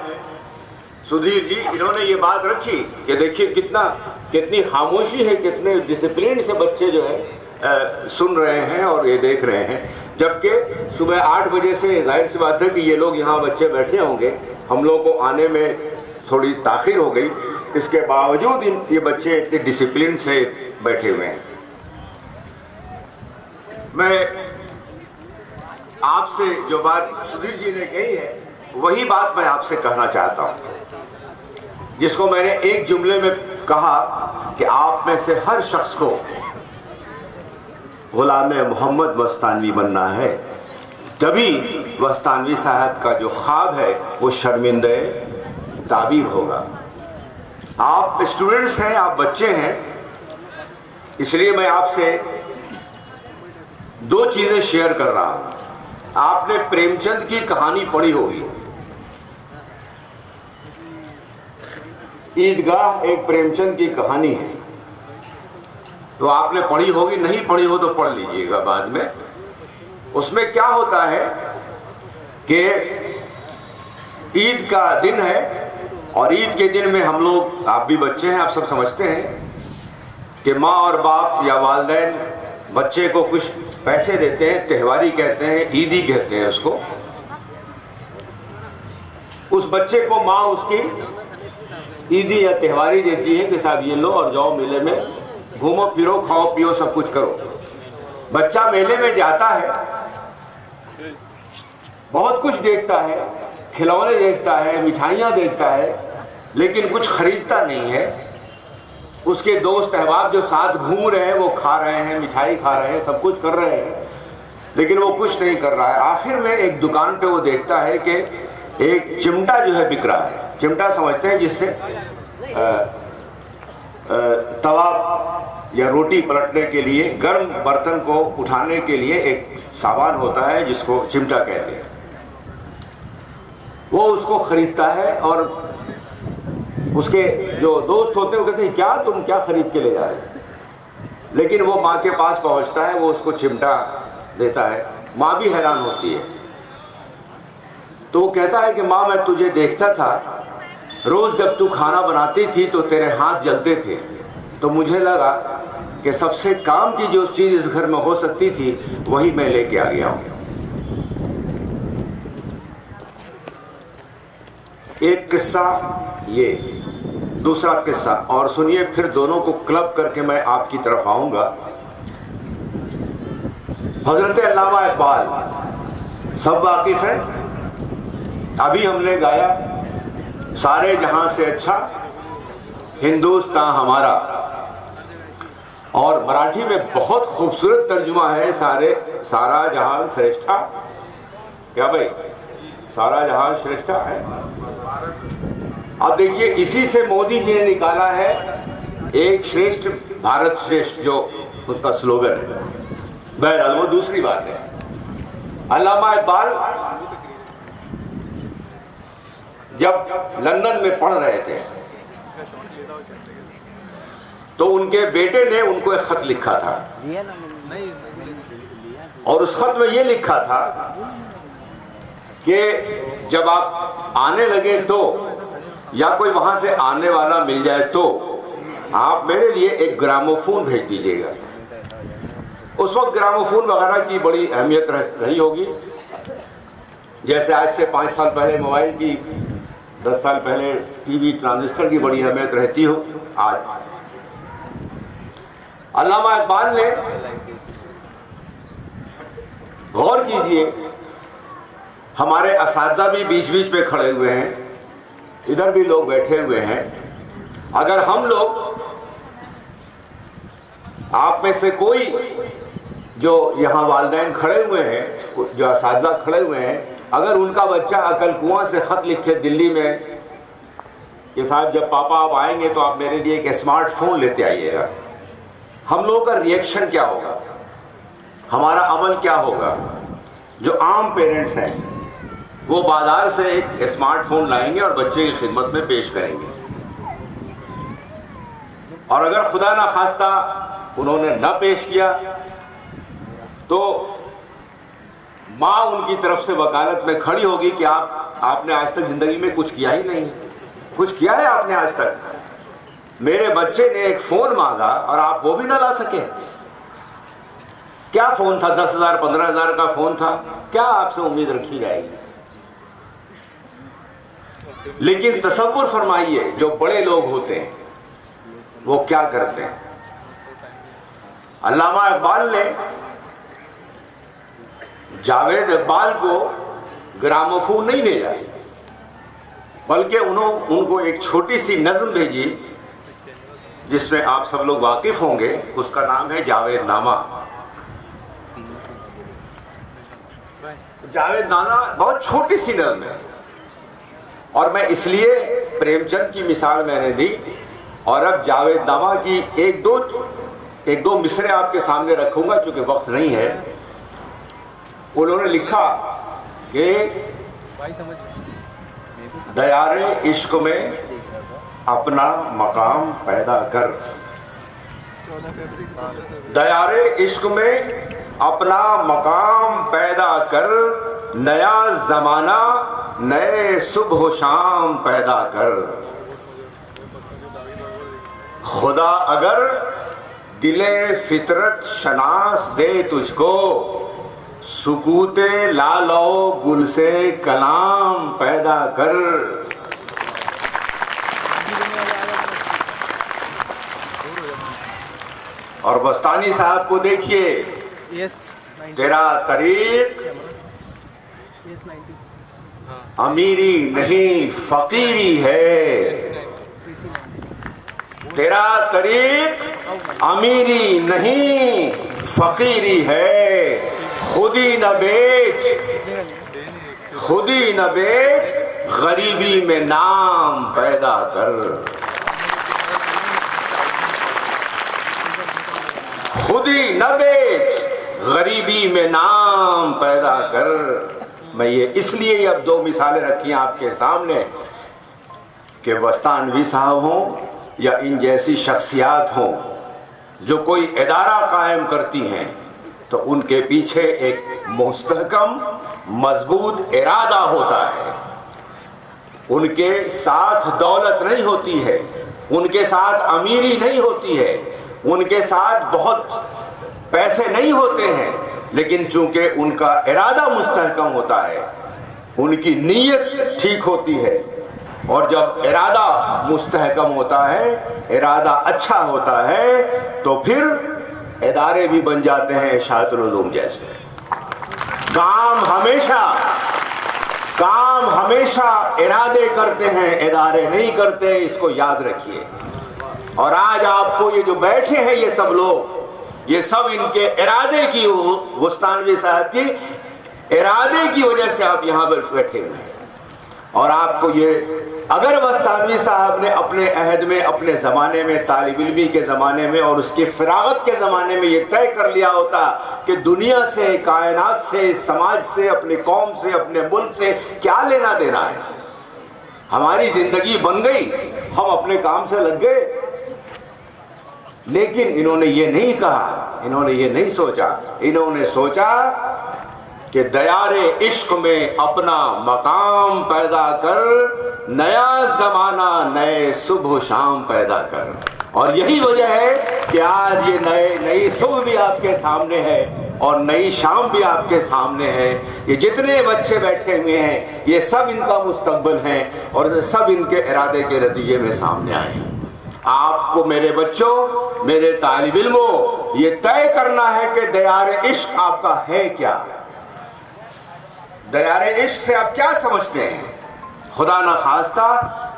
सुधीर जी, इन्होंने ये बात रखी कि देखिए कितनी खामोशी है, कितने डिसिप्लिन से बच्चे जो है सुन रहे हैं और ये देख रहे हैं, जबकि सुबह 8 बजे से जाहिर सी बात है कि ये लोग यहाँ बच्चे बैठे होंगे, हम लोग को आने में थोड़ी ताखिर हो गई, इसके बावजूद ये बच्चे इतने डिसिप्लिन से बैठे हुए हैं। मैं आपसे जो बात सुधीर जी ने कही है वही बात मैं आपसे कहना चाहता हूं, जिसको मैंने एक जुमले में कहा कि आप में से हर शख्स को गुलाम मोहम्मद बस्तानवी बनना है, तभी बस्तानवी साहब का जो ख्वाब है वो शर्मिंदे ताबीर होगा। आप स्टूडेंट्स हैं, आप बच्चे हैं, इसलिए मैं आपसे 2 चीजें शेयर कर रहा हूं। आपने प्रेमचंद की कहानी पढ़ी होगी, ईदगाह एक प्रेमचंद की कहानी है, तो आपने पढ़ी होगी, नहीं पढ़ी हो तो पढ़ लीजिएगा बाद में। उसमें क्या होता है कि ईद का दिन है और ईद के दिन में हम लोग, आप भी बच्चे हैं, आप सब समझते हैं कि माँ और बाप या वालिदैन बच्चे को कुछ पैसे देते हैं, त्योहारी कहते हैं, ईदी कहते हैं उसको। उस बच्चे को माँ उसकी ईदी या त्योहारी देती है कि साहब ये लो और जाओ मेले में घूमो फिरो, खाओ पियो, सब कुछ करो। बच्चा मेले में जाता है, बहुत कुछ देखता है, खिलौने देखता है, मिठाइयाँ देखता है, लेकिन कुछ खरीदता नहीं है। उसके दोस्त अहबाब जो साथ घूम रहे हैं वो खा रहे हैं, मिठाई खा रहे हैं, सब कुछ कर रहे हैं, लेकिन वो कुछ नहीं कर रहा है। आखिर में एक दुकान पे वो देखता है कि एक चिमटा जो है बिक रहा है। चिमटा समझते हैं जिससे तवा या रोटी पलटने के लिए, गर्म बर्तन को उठाने के लिए एक सामान होता है जिसको चिमटा कहते हैं। वो उसको खरीदता है और उसके जो दोस्त होते हैं वो कहते हैं क्या तुम क्या खरीद के ले जा रहे हो, लेकिन वो माँ के पास पहुंचता है, वो उसको चिमटा देता है। माँ भी हैरान होती है, तो वो कहता है कि माँ मैं तुझे देखता था, रोज जब तू खाना बनाती थी तो तेरे हाथ जलते थे, तो मुझे लगा कि सबसे काम की जो चीज इस घर में हो सकती थी वही मैं लेके आ गया हूं। एक किस्सा ये, दूसरा किस्सा और सुनिए, फिर दोनों को क्लब करके मैं आपकी तरफ आऊंगा। हजरत अल्लामा इकबाल सब वाकिफ हैं। अभी हमने गाया सारे जहां से अच्छा हिंदुस्तान हमारा, और मराठी में बहुत खूबसूरत तर्जुमा है सारा जहां श्रेष्ठा। क्या भाई, सारा जहां श्रेष्ठा है। अब देखिए, इसी से मोदी जी ने निकाला है एक श्रेष्ठ भारत श्रेष्ठ, जो उसका स्लोगन है। बहरहाल वो दूसरी बात है। अल्लामा इकबाल जब लंदन में पढ़ रहे थे तो उनके बेटे ने उनको एक खत लिखा था, और उस खत में ये लिखा था कि जब आप आने लगे तो, या कोई वहां से आने वाला मिल जाए तो आप मेरे लिए एक ग्रामोफोन भेज दीजिएगा। उस वक्त ग्रामोफोन वगैरह की बड़ी अहमियत रही होगी, जैसे आज से 5 साल पहले मोबाइल की, 10 साल पहले टीवी ट्रांजिस्टर की बड़ी अहमियत रहती हो आज। अल्लामा इकबाल ने, गौर कीजिए, हमारे असातिज़ा भी बीच बीच पे खड़े हुए हैं, इधर भी लोग बैठे हुए हैं। अगर हम लोग, आप में से कोई جو یہاں والدین کھڑے ہوئے ہیں, جو اساتذہ کھڑے ہوئے ہیں, اگر ان کا بچہ عقل کنواں سے خط لکھے دلی میں کہ صاحب جب پاپا آپ آئیں گے تو آپ میرے لیے ایک اسمارٹ فون لیتے آئیے گا, ہم لوگوں کا ریئیکشن کیا ہوگا, ہمارا عمل کیا ہوگا؟ جو عام پیرنٹس ہیں وہ بازار سے ایک اسمارٹ فون لائیں گے اور بچے کی خدمت میں پیش کریں گے, اور اگر خدا نہ خواستہ انہوں نے نہ پیش کیا تو ماں ان کی طرف سے وکالت میں کھڑی ہوگی کہ آپ نے آج تک زندگی میں کچھ کیا ہی نہیں, کچھ کیا ہے آپ نے آج تک؟ میرے بچے نے ایک فون مانگا اور آپ وہ بھی نہ لا سکے. کیا فون تھا؟ 10,000 15,000 کا فون تھا, کیا آپ سے امید رکھی جائے گی؟ لیکن تصور فرمائیے جو بڑے لوگ ہوتے ہیں وہ کیا کرتے ہیں. علامہ اقبال نے جاوید اقبال کو گراموفون نہیں بھیجا, بلکہ ان کو ایک چھوٹی سی نظم بھیجی جس میں آپ سب لوگ واقف ہوں گے, اس کا نام ہے جاوید نامہ. جاوید نامہ بہت چھوٹی سی نظم ہے, اور میں اس لیے پریم چند کی مثال میں نے دی, اور اب جاوید نامہ کی ایک دو مصرے آپ کے سامنے رکھوں گا چونکہ وقت نہیں ہے. انہوں نے لکھا کہ دیار عشق میں اپنا مقام پیدا کر, دیار عشق میں اپنا مقام پیدا کر, نیا زمانہ نئے صبح و شام پیدا کر. خدا اگر دل فطرت شناس دے تجھ کو, سکوت لالو گل سے کلام پیدا کر. اور بستانی صاحب کو دیکھیے, تیرا طریق امیری نہیں فقیری ہے, تیرا طریق امیری نہیں فقیری ہے. خودی نہ بیچ, خودی نہ بیچ, غریبی میں نام پیدا کر. خودی نہ بیچ, غریبی میں نام پیدا کر. میں یہ اس لیے اب دو مثالیں رکھی آپ کے سامنے کہ وستانوی صاحب ہوں یا ان جیسی شخصیات ہوں جو کوئی ادارہ قائم کرتی ہیں تو ان کے پیچھے ایک مستحکم مضبوط ارادہ ہوتا ہے. ان کے ساتھ دولت نہیں ہوتی ہے, ان کے ساتھ امیری نہیں ہوتی ہے, ان کے ساتھ بہت پیسے نہیں ہوتے ہیں, لیکن چونکہ ان کا ارادہ مستحکم ہوتا ہے, ان کی نیت ٹھیک ہوتی ہے, اور جب ارادہ مستحکم ہوتا ہے, ارادہ اچھا ہوتا ہے, تو پھر ادارے بھی بن جاتے ہیں اشاعت العلوم جیسے. کام ہمیشہ ارادے کرتے ہیں, ادارے نہیں کرتے, اس کو یاد رکھیے. اور آج آپ کو یہ جو بیٹھے ہیں یہ سب لوگ, یہ سب ان کے ارادے کی, وستانوی صاحب کی ارادے کی وجہ سے آپ یہاں پر بیٹھے ہوئے ہیں. اور آپ کو یہ, اگر وستانوی صاحب نے اپنے عہد میں, اپنے زمانے میں, طالب علمی کے زمانے میں اور اس کی فراغت کے زمانے میں یہ طے کر لیا ہوتا کہ دنیا سے, کائنات سے, سماج سے, اپنی قوم سے, اپنے ملک سے کیا لینا دینا ہے, ہماری زندگی بن گئی, ہم اپنے کام سے لگ گئے. لیکن انہوں نے یہ نہیں کہا, انہوں نے یہ نہیں سوچا, انہوں نے سوچا کہ دیار عشق میں اپنا مقام پیدا کر, نیا زمانہ نئے صبح و شام پیدا کر. اور یہی وجہ ہے کہ آج یہ نئی صبح بھی آپ کے سامنے ہے اور نئی شام بھی آپ کے سامنے ہے. یہ جتنے بچے بیٹھے ہوئے ہیں یہ سب ان کا مستقبل ہیں, اور سب ان کے ارادے کے نتیجے میں سامنے آئے ہیں. آپ کو میرے بچوں, میرے طالب علموں, یہ طے کرنا ہے کہ دیار عشق آپ کا ہے کیا. دیار عشق سے آپ کیا سمجھتے ہیں؟ خدا نہ خواستہ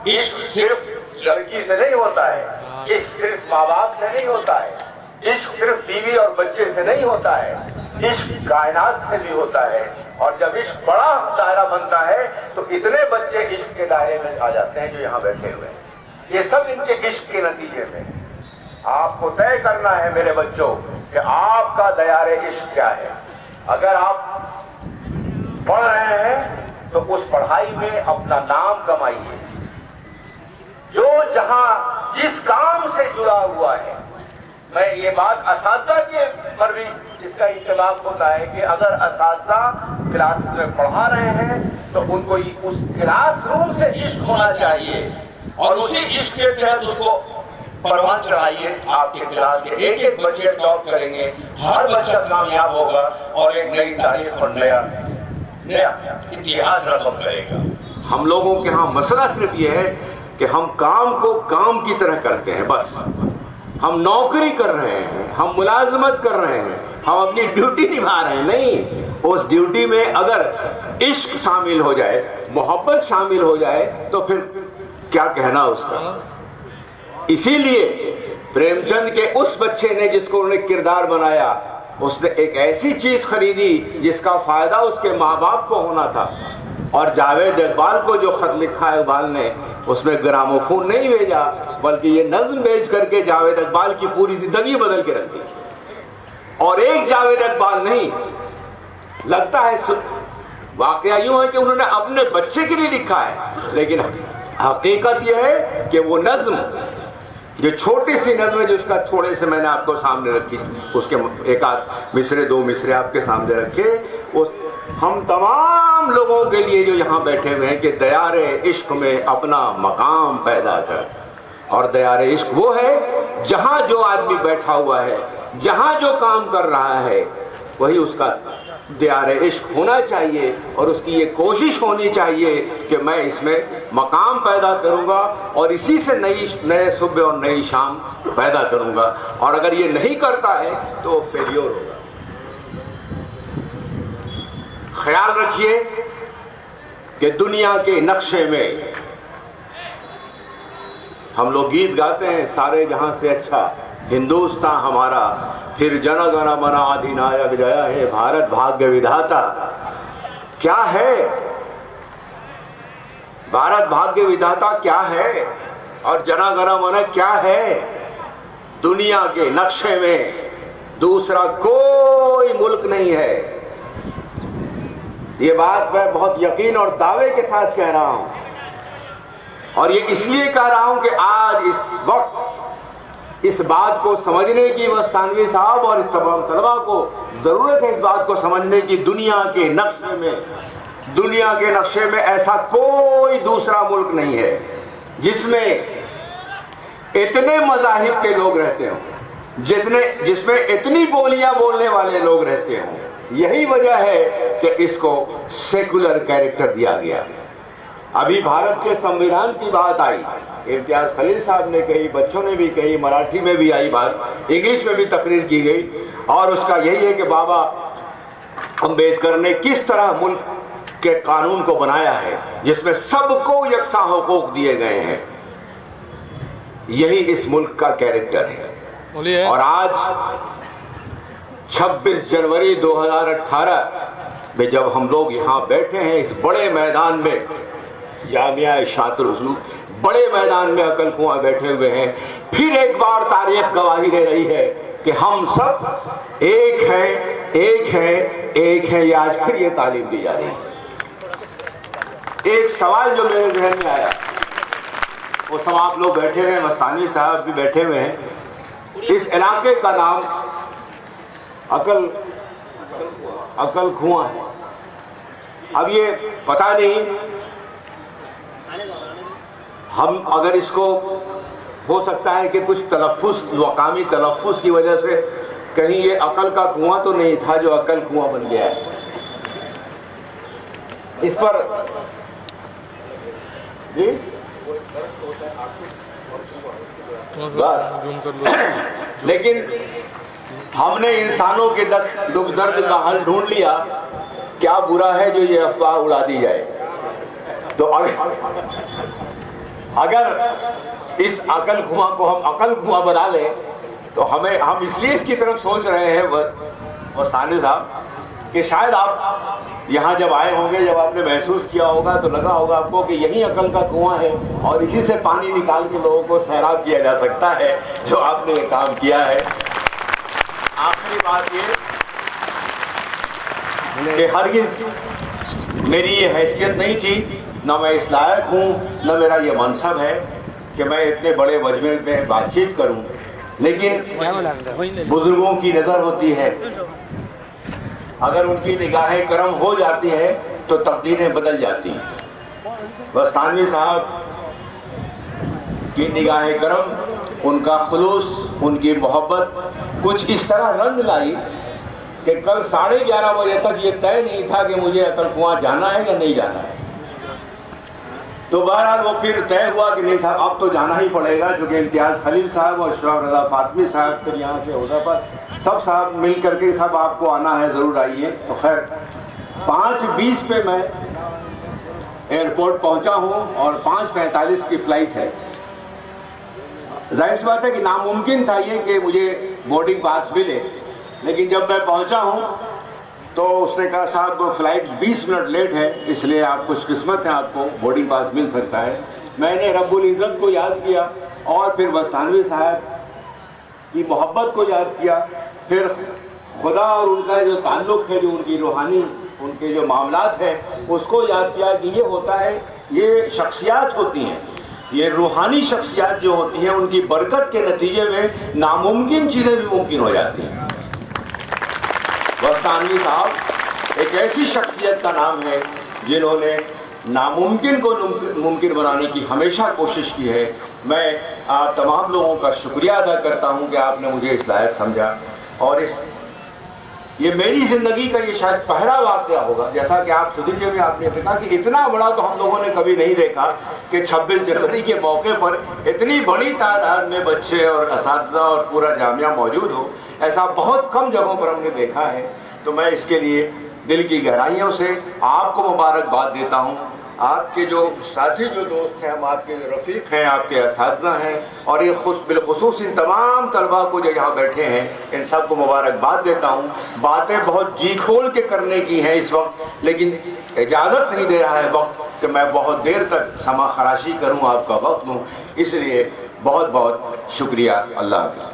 عشق صرف لڑکی سے نہیں ہوتا ہے, عشق صرف ماں باپ سے نہیں ہوتا ہے, عشق صرف بیوی اور بچے سے نہیں ہوتا ہے، عشق کائنات سے بھی ہوتا ہے، اور جب عشق بڑا دائرہ بنتا ہے تو اتنے بچے عشق کے دائرے میں آ جاتے ہیں جو یہاں بیٹھے ہوئے ہیں، یہ سب ان کے عشق کے نتیجے میں۔ آپ کو طے کرنا ہے میرے بچوں کہ آپ کا دیار عشق کیا ہے۔ اگر آپ پڑھ رہے ہیں تو اس پڑھائی میں اپنا نام کمائیے، جو جہاں جس کام سے جڑا ہوا ہے۔ میں یہ بات اساتذہ کے پر بھی اس کا اتفاق ہوتا ہے کہ اگر اساتذہ کلاس میں پڑھا رہے ہیں تو ان کو اس کلاس روم سے عشق ہونا چاہیے، اور اسی عشق کے تحت اس کو پروان چڑھائیے۔ آپ کے کلاس کے ایک ایک بچے ٹاپ کریں گے، ہر بچہ کامیاب ہوگا اور ایک نئی تاریخ اور نیا اتہاس رقم کرے گا۔ ہم لوگوں کے ہاں مسئلہ صرف یہ ہے کہ ہم کام کو کام کی طرح کرتے ہیں، بس ہم نوکری کر رہے ہیں، ہم ملازمت کر رہے ہیں، ہم اپنی ڈیوٹی نبھا رہے ہیں۔ نہیں، اس ڈیوٹی میں اگر عشق شامل ہو جائے، محبت شامل ہو جائے تو پھر کیا کہنا اس کا۔ اسی لیے پریم چند کے اس بچے نے جس کو انہوں نے کردار بنایا، اس نے ایک ایسی چیز خریدی جس کا فائدہ اس کے ماں باپ کو ہونا تھا، اور جاوید اقبال کو جو خط لکھا ہے اقبال نے، اس میں گراموفون نہیں بھیجا بلکہ یہ نظم بھیج کر کے جاوید اقبال کی پوری زندگی بدل کے رکھ دی۔ اور ایک جاوید اقبال نہیں، لگتا ہے واقعہ یوں ہے کہ انہوں نے اپنے بچے کے لیے لکھا ہے، لیکن حقیقت یہ ہے کہ وہ نظم، جو چھوٹی سی نظم ہے، جو اس کا تھوڑے سے میں نے آپ کو سامنے رکھی، اس کے ایک آدھ مصرے دو مصرے آپ کے سامنے رکھے، ہم تمام لوگوں کے لیے جو یہاں بیٹھے ہوئے ہیں کہ دیار عشق میں اپنا مقام پیدا کر۔ اور دیار عشق وہ ہے جہاں جو آدمی بیٹھا ہوا ہے، جہاں جو کام کر رہا ہے، وہی اس کا دیار عشق ہونا چاہیے، اور اس کی یہ کوشش ہونی چاہیے کہ میں اس میں مقام پیدا کروں گا اور اسی سے نئے صبح اور نئی شام پیدا کروں گا۔ اور اگر یہ نہیں کرتا ہے تو وہ فیلیور ہوگا۔ خیال رکھیے کہ دنیا کے نقشے میں ہم لوگ گیت گاتے ہیں، سارے جہاں سے اچھا ہندوستان ہمارا، پھر جن گن من ادھینایک جیا ہے بھارت بھاگیہ ودھاتا۔ کیا ہے بھارت بھاگیہ ودھاتا؟ کیا ہے؟ اور جن گن من کیا ہے؟ دنیا کے نقشے میں دوسرا کوئی ملک نہیں ہے۔ یہ بات میں بہت یقین اور دعوے کے ساتھ کہہ رہا ہوں، اور یہ اس لیے کہہ رہا ہوں کہ آج اس وقت اس بات کو سمجھنے کی مستانوی صاحب اور تمام طلبا کو ضرورت ہے، اس بات کو سمجھنے کی دنیا کے نقشے میں ایسا کوئی دوسرا ملک نہیں ہے جس میں اتنے مذاہب کے لوگ رہتے ہوں، جس میں اتنی بولیاں بولنے والے لوگ رہتے ہوں۔ یہی وجہ ہے کہ اس کو سیکولر کیریکٹر دیا گیا۔ ابھی بھارت کے سمویدھان کی بات آئی، امتیاز خلیل صاحب نے کہی، بچوں نے بھی کہی، مراٹھی میں بھی آئی بات، انگلش میں بھی تقریر کی گئی، اور اس کا یہی ہے کہ بابا امبیڈکر نے کس طرح ملک کے قانون کو بنایا ہے جس میں سب کو یکساں حقوق دیے گئے ہیں۔ یہی اس ملک کا کیریکٹر ہے۔ اور آج 26 جنوری 2018 میں جب ہم لوگ یہاں بیٹھے ہیں اس بڑے میدان میں، جامعہ شاطر اسلوب بڑے میدان میں عقل کنواں بیٹھے ہوئے ہیں، پھر ایک بار تاریخ گواہی دے رہی ہے کہ ہم سب ایک ہیں، ایک ہیں، ایک ہیں۔ یہ آج پھر یہ تعلیم دی جا رہی ہے۔ ایک سوال جو میرے ذہن میں آیا، وہ سب آپ لوگ بیٹھے ہوئے ہیں، مستانی صاحب بھی بیٹھے ہوئے ہیں، اس علاقے کا نام عقل کنواں ہے۔ اب یہ پتہ نہیں، ہم اگر اس کو ہو سکتا ہے کہ کچھ تلفظ، مقامی تلفظ کی وجہ سے کہیں یہ عقل کا کنواں تو نہیں تھا جو عقل کنواں بن گیا ہے۔ اس پر جی لیکن ہم نے انسانوں کے دکھ درد کا حل ڈھونڈ لیا، کیا برا ہے جو یہ افواہ اڑا دی جائے۔ تو اگر اس عقل کنواں کو ہم عقل کنواں بنا لیں تو ہم اس لیے اس کی طرف سوچ رہے ہیں وستانی صاحب کہ شاید آپ یہاں جب آئے ہوں گے، جب آپ نے محسوس کیا ہوگا تو لگا ہوگا آپ کو کہ یہی عقل کا کنواں ہے اور اسی سے پانی نکال کے لوگوں کو سیراب کیا جا سکتا ہے جو آپ نے یہ کام کیا ہے۔ آخری بات یہ کہ ہرگز میری یہ حیثیت نہیں تھی، نہ میں اس لائق ہوں، نہ میرا یہ منصب ہے کہ میں اتنے بڑے مجمع میں بات چیت کروں، لیکن بزرگوں کی نظر ہوتی ہے، اگر ان کی نگاہ کرم ہو جاتی ہے تو تقدیریں بدل جاتی ہیں۔ بستانوی صاحب کی نگاہ کرم، ان کا خلوص، ان کی محبت کچھ اس طرح رنگ لائی کہ کل 11:30 بجے تک یہ طے نہیں تھا کہ مجھے اٹل کنواں جانا ہے یا نہیں جانا ہے، تو بہرحال وہ پھر طے ہوا کہ نہیں صاحب اب تو جانا ہی پڑے گا، چونکہ امتیاز خلیل صاحب اور اشراف رضا فاطمی صاحب پھر یہاں سے عہدہ پر سب صاحب مل کر کے صاحب آپ کو آنا ہے، ضرور آئیے۔ تو خیر 5:20 پہ میں ایئرپورٹ پہنچا ہوں اور 5:45 کی فلائٹ ہے۔ ظاہر سی بات ہے کہ ناممکن تھا یہ کہ مجھے بورڈنگ پاس ملے، لیکن جب میں پہنچا ہوں تو اس نے کہا صاحب فلائٹ 20 منٹ لیٹ ہے، اس لیے آپ خوش قسمت ہیں، آپ کو بورڈنگ پاس مل سکتا ہے۔ میں نے رب العزت کو یاد کیا اور پھر بستانوی صاحب کی محبت کو یاد کیا، پھر خدا اور ان کا جو تعلق ہے، جو ان کی روحانی ان کے جو معاملات ہیں اس کو یاد کیا کہ یہ ہوتا ہے، یہ شخصیات ہوتی ہیں، یہ روحانی شخصیات جو ہوتی ہیں ان کی برکت کے نتیجے میں ناممکن چیزیں بھی ممکن ہو جاتی ہیں۔ بستانوی صاحب ایک ایسی شخصیت کا نام ہے جنہوں نے ناممکن کو ممکن بنانے کی ہمیشہ کوشش کی ہے۔ میں آپ تمام لوگوں کا شکریہ ادا کرتا ہوں کہ آپ نے مجھے اس لائق سمجھا، اور یہ میری زندگی کا یہ شاید پہلا واقعہ ہوگا، جیسا کہ آپ سدیجے میں آپ نے کہا کہ اتنا بڑا تو ہم لوگوں نے کبھی نہیں دیکھا کہ 26 جنوری کے موقع پر اتنی بڑی تعداد میں بچے اور اساتذہ اور پورا جامعہ موجود ہو، ایسا بہت کم جگہوں پر ہم نے دیکھا ہے۔ تو میں اس کے لیے دل کی گہرائیوں سے آپ کو مبارکباد دیتا ہوں۔ آپ کے جو ساتھی جو دوست ہیں، ہم آپ کے رفیق ہیں، آپ کے اساتذہ ہیں، اور یہ بالخصوص ان تمام طلباء کو جو یہاں بیٹھے ہیں ان سب کو مبارکباد دیتا ہوں۔ باتیں بہت جی کھول کے کرنے کی ہیں اس وقت، لیکن اجازت نہیں دے رہا ہے وقت کہ میں بہت دیر تک سما خراشی کروں، آپ کا وقت لوں، اس لیے بہت بہت شکریہ۔ اللہ حافظ۔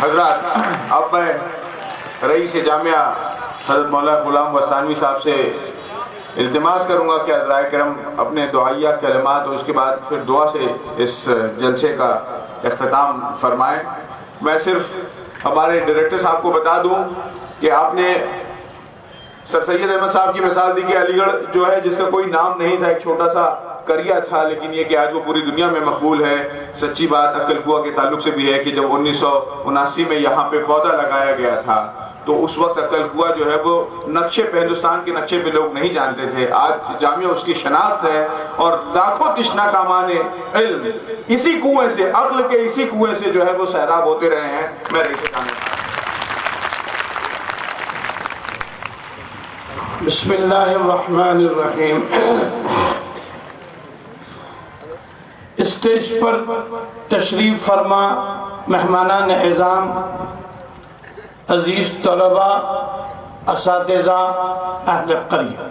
حضرات، اب میں رئیس جامعہ حضرت مولانا غلام بستانوی صاحب سے التماس کروں گا کہ حضرات کرم اپنے دعائیہ کلمات اور اس کے بعد پھر دعا سے اس جلسے کا اختتام فرمائیں۔ میں صرف ہمارے ڈائریکٹر صاحب کو بتا دوں کہ آپ نے سر سید احمد صاحب کی مثال دی کہ علی گڑھ جو ہے جس کا کوئی نام نہیں تھا، ایک چھوٹا سا کریا تھا، لیکن یہ کہ آج وہ پوری دنیا میں مقبول ہے۔ سچی بات عقل کنواں کے تعلق سے بھی ہے کہ جب 1979 میں یہاں پہ پودا لگایا گیا تھا تو اس وقت عقل کنواں جو ہے وہ نقشے پہ، ہندوستان کے نقشے پہ لوگ نہیں جانتے تھے۔ آج جامعہ اس کی شناخت ہے، اور لاکھوں تشنا کامان علم اسی کنویں سے، عقل کے اسی کنویں سے جو ہے وہ سیراب ہوتے رہے ہیں۔ میں رئیس جامعہ بسم اللہ الرحمن الرحیم۔ اسٹیج پر تشریف فرما مہمانان اعظام، عزیز طلباء، اساتذہ، اہل قریہ،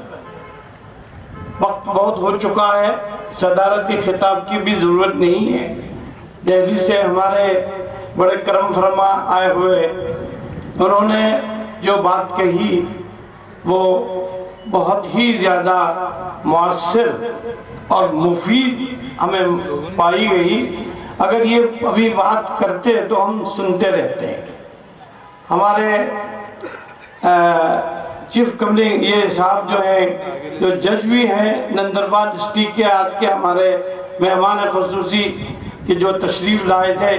وقت بہت ہو چکا ہے، صدارتی خطاب کی بھی ضرورت نہیں ہے۔ دہلی سے ہمارے بڑے کرم فرما آئے ہوئے، انہوں نے جو بات کہی وہ بہت ہی زیادہ مؤثر اور مفید ہمیں پائی گئی۔ اگر یہ ابھی بات کرتے تو ہم سنتے رہتے ہیں۔ ہمارے چیف کملنگ یہ صاحب جو ہیں، جو جج بھی ہیں نندربار ڈسٹرکٹ کے، آج کے ہمارے مہمان خصوصی کہ جو تشریف لائے تھے،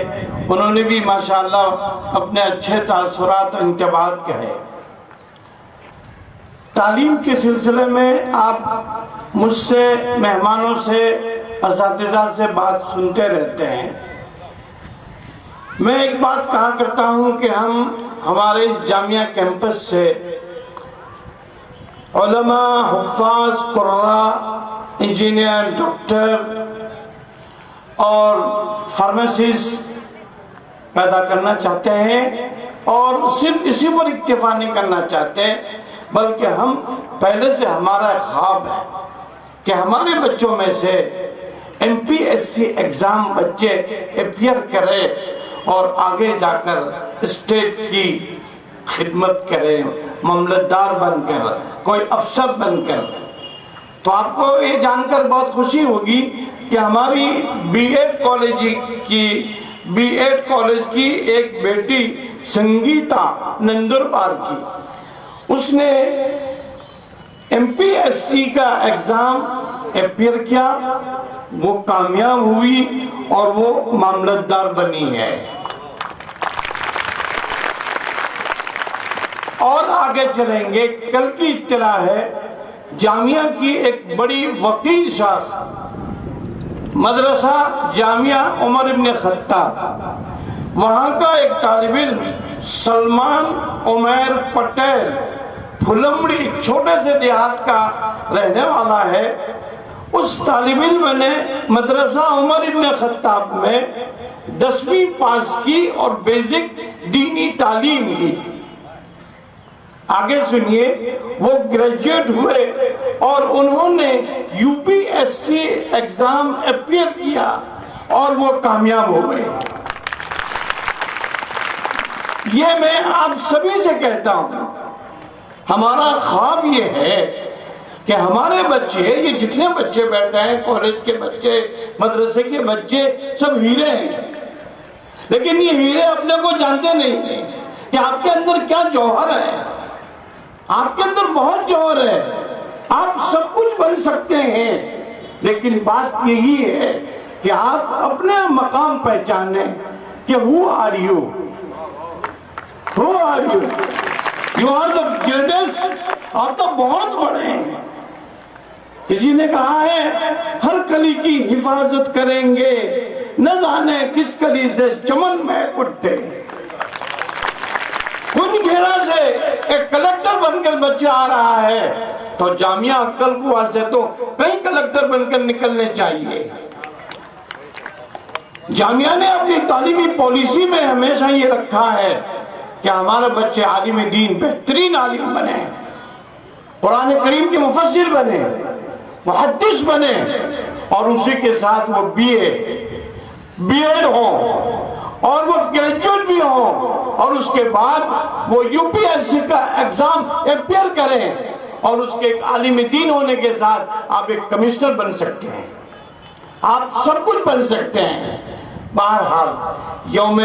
انہوں نے بھی ماشاءاللہ اپنے اچھے تاثرات و انتباہات کہے۔ تعلیم کے سلسلے میں آپ مجھ سے، مہمانوں سے، اساتذہ سے بات سنتے رہتے ہیں۔ میں ایک بات کہا کرتا ہوں کہ ہمارے اس جامعہ کیمپس سے علماء، حفاظ، قراء، انجینئر، ڈاکٹر اور फार्मेसीज पैदा करना चाहते हैं और सिर्फ इसी पर इक्तिफा नहीं करना चाहते, बल्कि हम पहले से हमारा ख्वाब है कि हमारे बच्चों में से MPSC एग्जाम बच्चे अपियर करें और आगे जाकर स्टेट की खिदमत करें, मामलतदार बनकर, कोई अफसर बनकर। तो आपको ये जानकर बहुत खुशी होगी कि हमारी बीएड कॉलेज की एक बेटी संगीता नंदुरबार की, उसने MPSC का एग्जाम अपियर किया, वो कामयाब हुई और वो मामलतदार बनी है। और आगे चलेंगे, कल की इत्तला है जामिया की एक बड़ी वकील शाख मदरसा जामिया उमर इब्न खत्ताब, वहाँ का एक तालिब इल्म सलमान उमैर पटेल फुलमड़ी छोटे से देहात का रहने वाला है। उस तालिब इल्म ने मदरसा उमर इब्न खत्ताब में 10वीं पास की और बेसिक दीनी तालीम ली। आगे सुनिए, वो ग्रेजुएट हुए और उन्होंने UPSC एग्जाम अपियर किया और वो कामयाब हो गए। ये मैं आप सभी से कहता हूं, हमारा ख्वाब ये है कि हमारे बच्चे, ये जितने बच्चे बैठे हैं, कॉलेज के बच्चे, मदरसे के बच्चे, सब हीरे हैं। लेकिन ये हीरे अपने को जानते नहीं हैं कि आपके अंदर क्या जौहर है। आपके अंदर बहुत जौहर है, आप सब कुछ बन सकते हैं। लेकिन बात यही है कि आप अपने मकाम पहचाने कि who are you, who are you, you are the greatest. आप तो बहुत बड़े हैं। किसी ने कहा है हर कली की हिफाजत करेंगे, न जाने किस कली से चमन में उठे। कुनखेड़ा से एक कलेक्टर बनकर बच्चा आ रहा है तो जामिया अक्कलकुआ से तो कई कलेक्टर बनकर निकलने चाहिए। जामिया ने अपनी तालीमी पॉलिसी में हमेशा ये रखा है कि हमारे बच्चे आलिम दीन, बेहतरीन आलिम बने, कुरान करीम के मुफस्सिर बने, मुहद्दिस बने और उसी के साथ वो बीएड हो और वो ग्रेजुएट भी हो और उसके बाद वो UPSC का एग्जाम अपियर करें और उसके एक आलिम दीन होने के साथ आप एक कमिश्नर बन सकते हैं, आप सब कुछ बन सकते हैं। बहरहाल यौम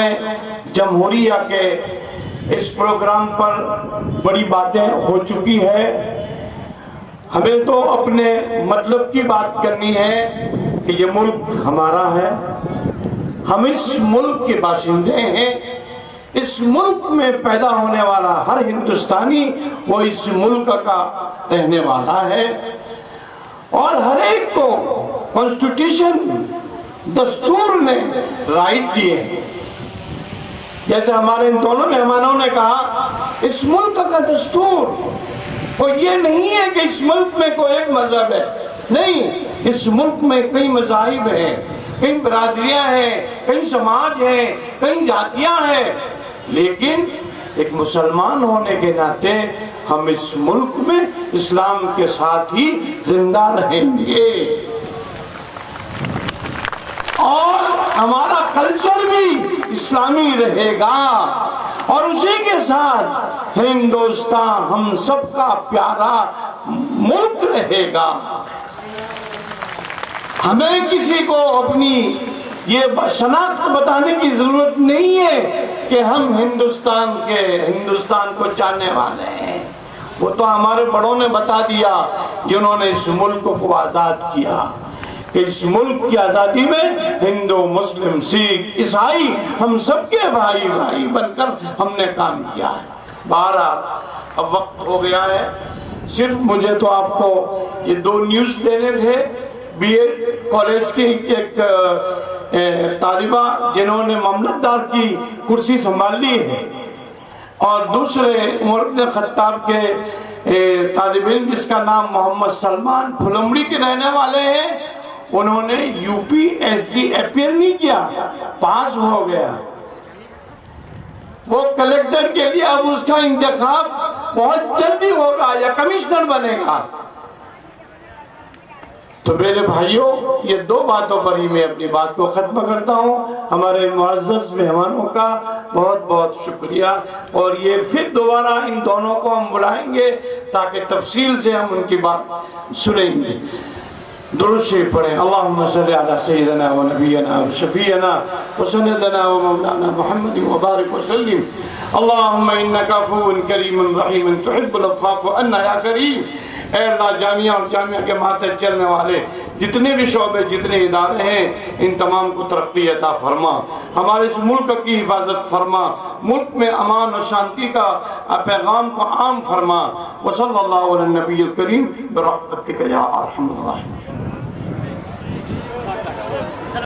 जमहूरिया के इस प्रोग्राम पर बड़ी बातें हो चुकी है। हमें तो अपने मतलब की बात करनी है कि ये मुल्क हमारा है, हम इस मुल्क के बाशिंदे हैं। इस मुल्क में पैदा होने वाला हर हिंदुस्तानी वो इस मुल्क का रहने वाला है और हर एक को कॉन्स्टिट्यूशन, दस्तूर ने राइट दिए। जैसे हमारे इन दोनों मेहमानों ने कहा, इस मुल्क का दस्तूर कोई ये नहीं है कि इस मुल्क में कोई एक मजहब है, नहीं, इस मुल्क में कई मज़ाहिब हैं, कई बरादरियां हैं, कई समाज हैं, कई जातियां हैं। लेकिन एक मुसलमान होने के नाते हम इस मुल्क में इस्लाम के साथ ही जिंदा रहेंगे और हमारा कल्चर भी इस्लामी रहेगा और उसी के साथ हिंदुस्तान हम सबका प्यारा मुल्क रहेगा। हमें किसी को अपनी ये शनाख्त बताने की जरूरत नहीं है कि हम हिंदुस्तान को चाहने वाले हैं। वो तो हमारे बड़ों ने बता दिया जिन्होंने इस मुल्क को आजाद किया कि इस मुल्क की आजादी में हिंदू, मुस्लिम, सिख, ईसाई हम सबके भाई भाई बनकर हमने काम किया है। 12 अब वक्त हो गया है। सिर्फ मुझे तो आपको ये 2 न्यूज देने थे। बीएड कॉलेज की एक तालिबा जिन्होंने मामलतदार की कुर्सी संभाल ली है और दूसरे उमर इब्न खत्ताब के तालिब इल्म जिसका नाम मोहम्मद सलमान फुलमड़ी के रहने वाले हैं, انہوں نے UPSC اپیئر نہیں کیا، پاس ہو گیا، وہ کلیکٹر کے لیے اب اس کا انتخاب بہت جلدی ہوگا یا کمشنر بنے گا۔ تو میرے بھائیوں، یہ دو باتوں پر ہی میں اپنی بات کو ختم کرتا ہوں۔ ہمارے معزز مہمانوں کا بہت بہت شکریہ، اور یہ پھر دوبارہ ان دونوں کو ہم بلائیں گے تاکہ تفصیل سے ہم ان کی بات سنیں گے۔ درود شریف پڑھیں۔ اللہم صلی علی سیدنا و نبینا و شفیعنا و سندنا و مولانا محمد وبارک وسلم۔ اللہم انکا عفو کریم رحیم تحب العفو عنا یا کریم۔ اے اللہ، جامعہ اور جامعہ کے ماتحت چلنے والے جتنے بھی شعبے، جتنے ادارے ہیں، ان تمام کو ترقی عطا فرما، ہمارے اس ملک کی حفاظت فرما، ملک میں امان و شانتی کا پیغام کو عام فرما۔ وصلی اللہ علی النبی الکریم برحمتک یا ارحم الراحمین۔